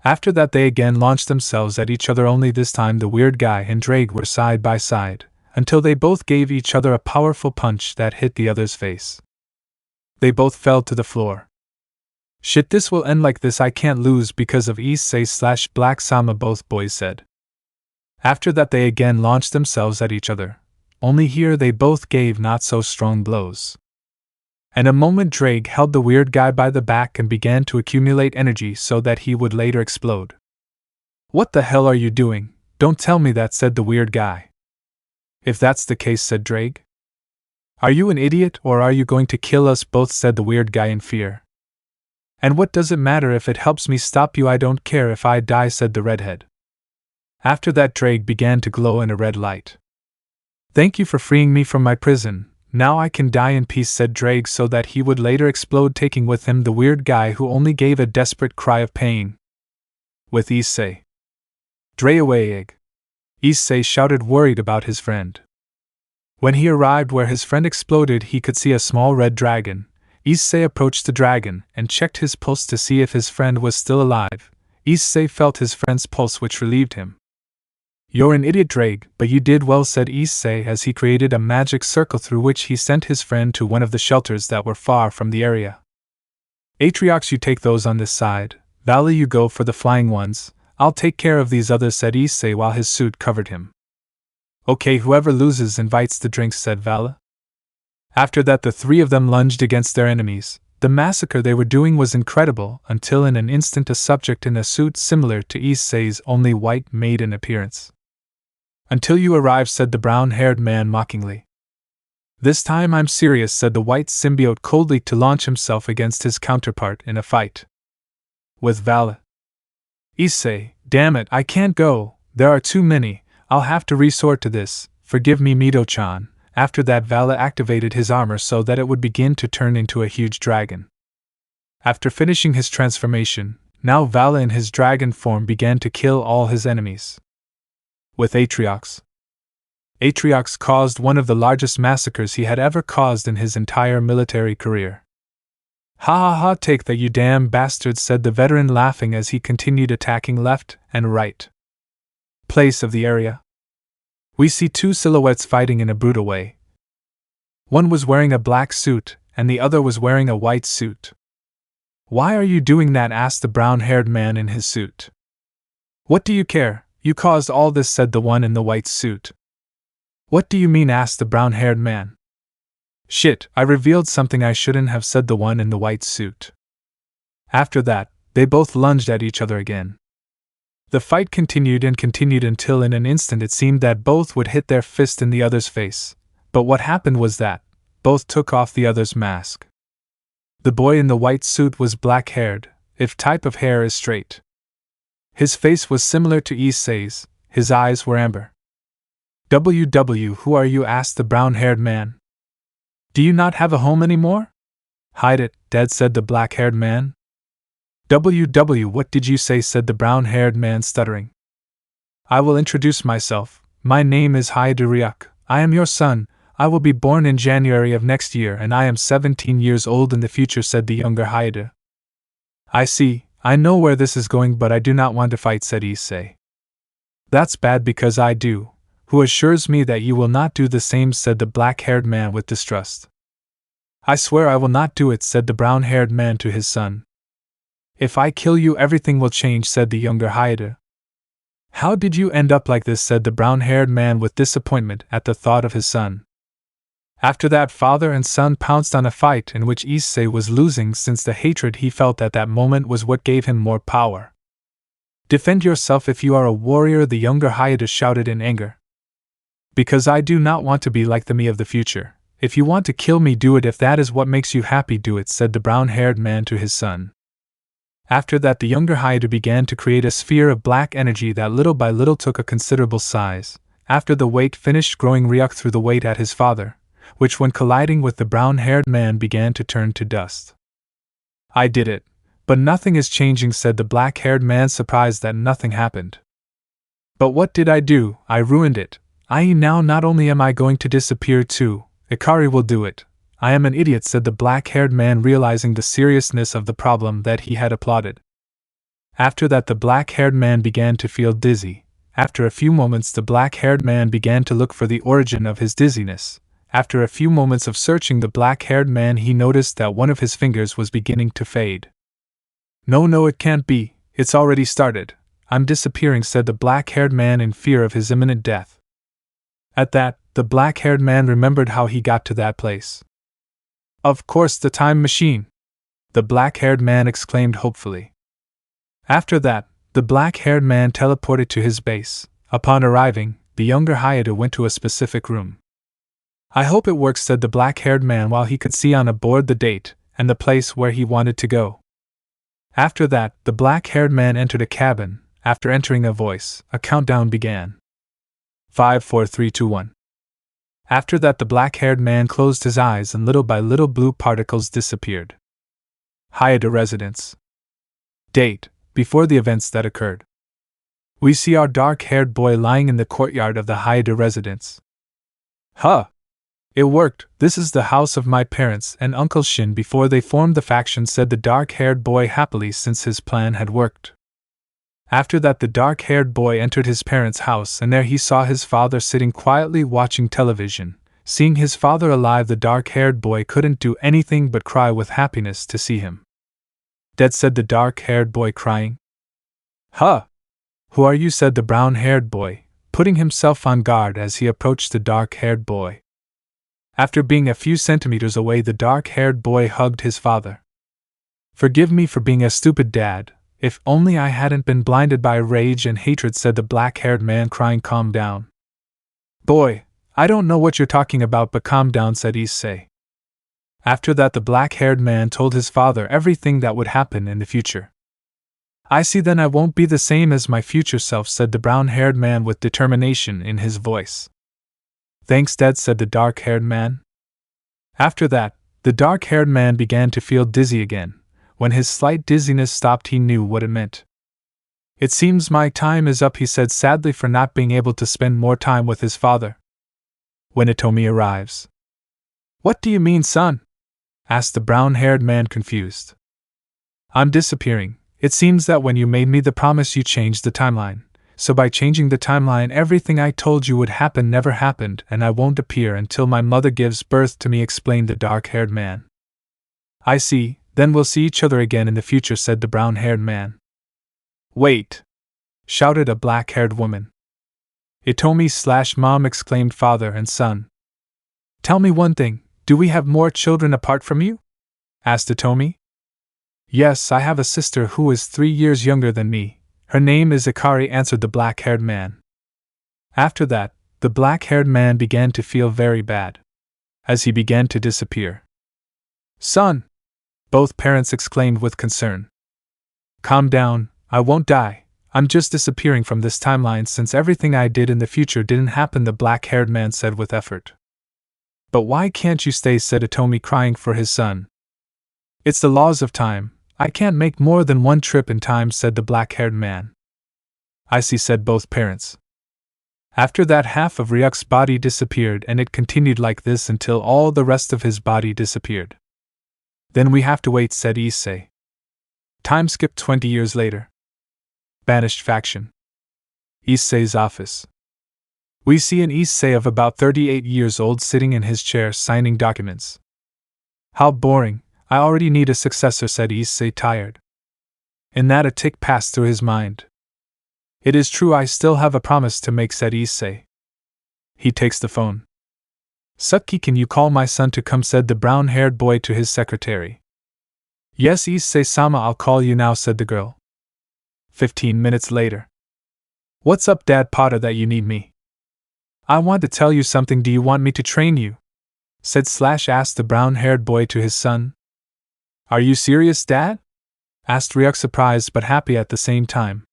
After that they again launched themselves at each other, only this time the weird guy and Drake were side by side, until they both gave each other a powerful punch that hit the other's face. They both fell to the floor. "Shit, this will end like this. I can't lose because of Issei/Black Sama," both boys said. After that they again launched themselves at each other, only here they both gave not so strong blows. In a moment Drake held the weird guy by the back and began to accumulate energy so that he would later explode. "What the hell are you doing? Don't tell me that," said the weird guy. "If that's the case," said Drake. "Are you an idiot or are you going to kill us both?" said the weird guy in fear. "And what does it matter if it helps me stop you? I don't care if I die," said the redhead. After that Drake began to glow in a red light. "Thank you for freeing me from my prison. Now I can die in peace," said Drake, so that he would later explode, taking with him the weird guy, who only gave a desperate cry of pain. With Issei. "Dre away, egg!" Issei shouted, worried about his friend. When he arrived where his friend exploded, he could see a small red dragon. Issei approached the dragon and checked his pulse to see if his friend was still alive. Issei felt his friend's pulse, which relieved him. "You're an idiot, Drake, but you did well," said Issei as he created a magic circle through which he sent his friend to one of the shelters that were far from the area. "Atriox, you take those on this side. Vala, you go for the flying ones. I'll take care of these others," said Issei while his suit covered him. "Okay, whoever loses invites the drinks," said Vala. After that the three of them lunged against their enemies. The massacre they were doing was incredible, until in an instant a subject in a suit similar to Issei's, only white, made an appearance. "Until you arrived," said the brown-haired man mockingly. "This time I'm serious," said the white symbiote coldly, to launch himself against his counterpart in a fight. With Vala. "Issei, damn it, I can't go, there are too many, I'll have to resort to this, forgive me, Mito-chan." After that Vala activated his armor so that it would begin to turn into a huge dragon. After finishing his transformation, now Vala in his dragon form began to kill all his enemies. With Atriox. Atriox caused one of the largest massacres he had ever caused in his entire military career. "Ha ha ha, take that, you damn bastards," said the veteran, laughing as he continued attacking left and right. Place of the area. We see two silhouettes fighting in a brutal way. One was wearing a black suit, and the other was wearing a white suit. "Why are you doing that?" asked the brown-haired man in his suit. "What do you care? You caused all this," said the one in the white suit. "What do you mean?" asked the brown-haired man. "Shit, I revealed something I shouldn't have," said the one in the white suit. After that, they both lunged at each other again. The fight continued and continued until in an instant it seemed that both would hit their fist in the other's face, but what happened was that both took off the other's mask. The boy in the white suit was black-haired, if type of hair is straight. His face was similar to Issei's, his eyes were amber. Who are you? Asked the brown-haired man. Do you not have a home anymore? Hide it, Dad, said the black-haired man. What did you say? Said the brown-haired man, stuttering. I will introduce myself. My name is Rias. I am your son. I will be born in January of next year and I am 17 years old in the future, said the younger Haida. I see, I know where this is going, but I do not want to fight, said Issei. That's bad because I do. Who assures me that you will not do the same, said the black-haired man with distrust. I swear I will not do it, said the brown-haired man to his son. If I kill you, everything will change, said the younger Haida. How did you end up like this? Said the brown-haired man with disappointment at the thought of his son. After that, father and son pounced on a fight in which Issei was losing, since the hatred he felt at that moment was what gave him more power. Defend yourself if you are a warrior, the younger Haida shouted in anger. Because I do not want to be like the me of the future. If you want to kill me, do it. If that is what makes you happy, do it, said the brown-haired man to his son. After that, the younger Haida began to create a sphere of black energy that little by little took a considerable size. After the weight finished growing, Rias threw the weight at his father, which when colliding with the brown-haired man began to turn to dust. I did it, but nothing is changing, said the black-haired man, surprised that nothing happened. But what did I do? I ruined it. Now not only am I going to disappear too, Ikari will do it. I am an idiot, said the black-haired man, realizing the seriousness of the problem that he had applauded. After that, the black-haired man began to feel dizzy. After a few moments, the black-haired man began to look for the origin of his dizziness. After a few moments of searching the black-haired man, he noticed that one of his fingers was beginning to fade. No, it can't be. It's already started. I'm disappearing, said the black-haired man in fear of his imminent death. At that, the black-haired man remembered how he got to that place. Of course, the time machine! The black-haired man exclaimed hopefully. After that, the black-haired man teleported to his base. Upon arriving, the younger Haida went to a specific room. I hope it works, said the black-haired man while he could see on a board the date and the place where he wanted to go. After that, the black-haired man entered a cabin. After entering a countdown began. 5, 4, 3, 2, 1. After that, the black-haired man closed his eyes and little by little blue particles disappeared. Haida residence. Date: before the events that occurred. We see our dark-haired boy lying in the courtyard of the Haida residence. Huh! It worked. This is the house of my parents and Uncle Shin before they formed the faction, said the dark-haired boy happily, since his plan had worked. After that, the dark-haired boy entered his parents' house, and there he saw his father sitting quietly watching television. Seeing his father alive, the dark-haired boy couldn't do anything but cry with happiness to see him dead, said the dark-haired boy, crying. Huh! Who are you? Said the brown-haired boy, putting himself on guard as he approached the dark-haired boy. After being a few centimeters away, the dark-haired boy hugged his father. Forgive me for being a stupid, Dad. If only I hadn't been blinded by rage and hatred, said the black-haired man, crying. Calm down. Boy, I don't know what you're talking about, but calm down, said Issei. After that, the black-haired man told his father everything that would happen in the future. I see, then I won't be the same as my future self, said the brown-haired man with determination in his voice. Thanks, Dad, said the dark-haired man. After that, the dark-haired man began to feel dizzy again. When his slight dizziness stopped, he knew what it meant. It seems my time is up, he said sadly for not being able to spend more time with his father. When Itomi arrives. What do you mean, son? Asked the brown-haired man, confused. I'm disappearing. It seems that when you made me the promise, you changed the timeline. So by changing the timeline, everything I told you would happen never happened, and I won't appear until my mother gives birth to me, explained the dark-haired man. I see. Then we'll see each other again in the future, said the brown-haired man. Wait! Shouted a black-haired woman. Itomi/Mom, exclaimed father and son. Tell me one thing, do we have more children apart from you? Asked Itomi. Yes, I have a sister who is 3 years younger than me. Her name is Ikari, answered the black-haired man. After that, the black-haired man began to feel very bad. As he began to disappear. Son! Both parents exclaimed with concern. Calm down, I won't die. I'm just disappearing from this timeline since everything I did in the future didn't happen, the black-haired man said with effort. But why can't you stay, said Itomi, crying for his son. It's the laws of time. I can't make more than one trip in time, said the black-haired man. I see, said both parents. After that, half of Ryuk's body disappeared, and it continued like this until all the rest of his body disappeared. Then we have to wait, said Issei. Time skipped 20 years later. Banished faction. Issei's office. We see an Issei of about 38 years old sitting in his chair signing documents. How boring, I already need a successor, said Issei, tired. In that, a tick passed through his mind. It is true, I still have a promise to make, said Issei. He takes the phone. Suki, can you call my son to come, said the brown-haired boy to his secretary. Yes, Issei-sama, I'll call you now, said the girl. 15 minutes later. What's up, Dad Potter, that you need me? I want to tell you something. Do you want me to train you? Asked the brown-haired boy to his son. Are you serious, Dad? Asked Ryuk, surprised but happy at the same time.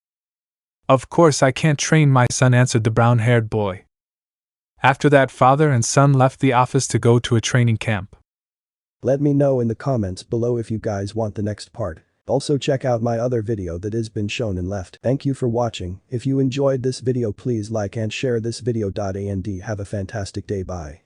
Of course I can't train my son, answered the brown-haired boy. After that, father and son left the office to go to a training camp. Let me know in the comments below if you guys want the next part. Also check out my other video that has been shown and left. Thank you for watching. If you enjoyed this video, please like and share this video. And have a fantastic day. Bye.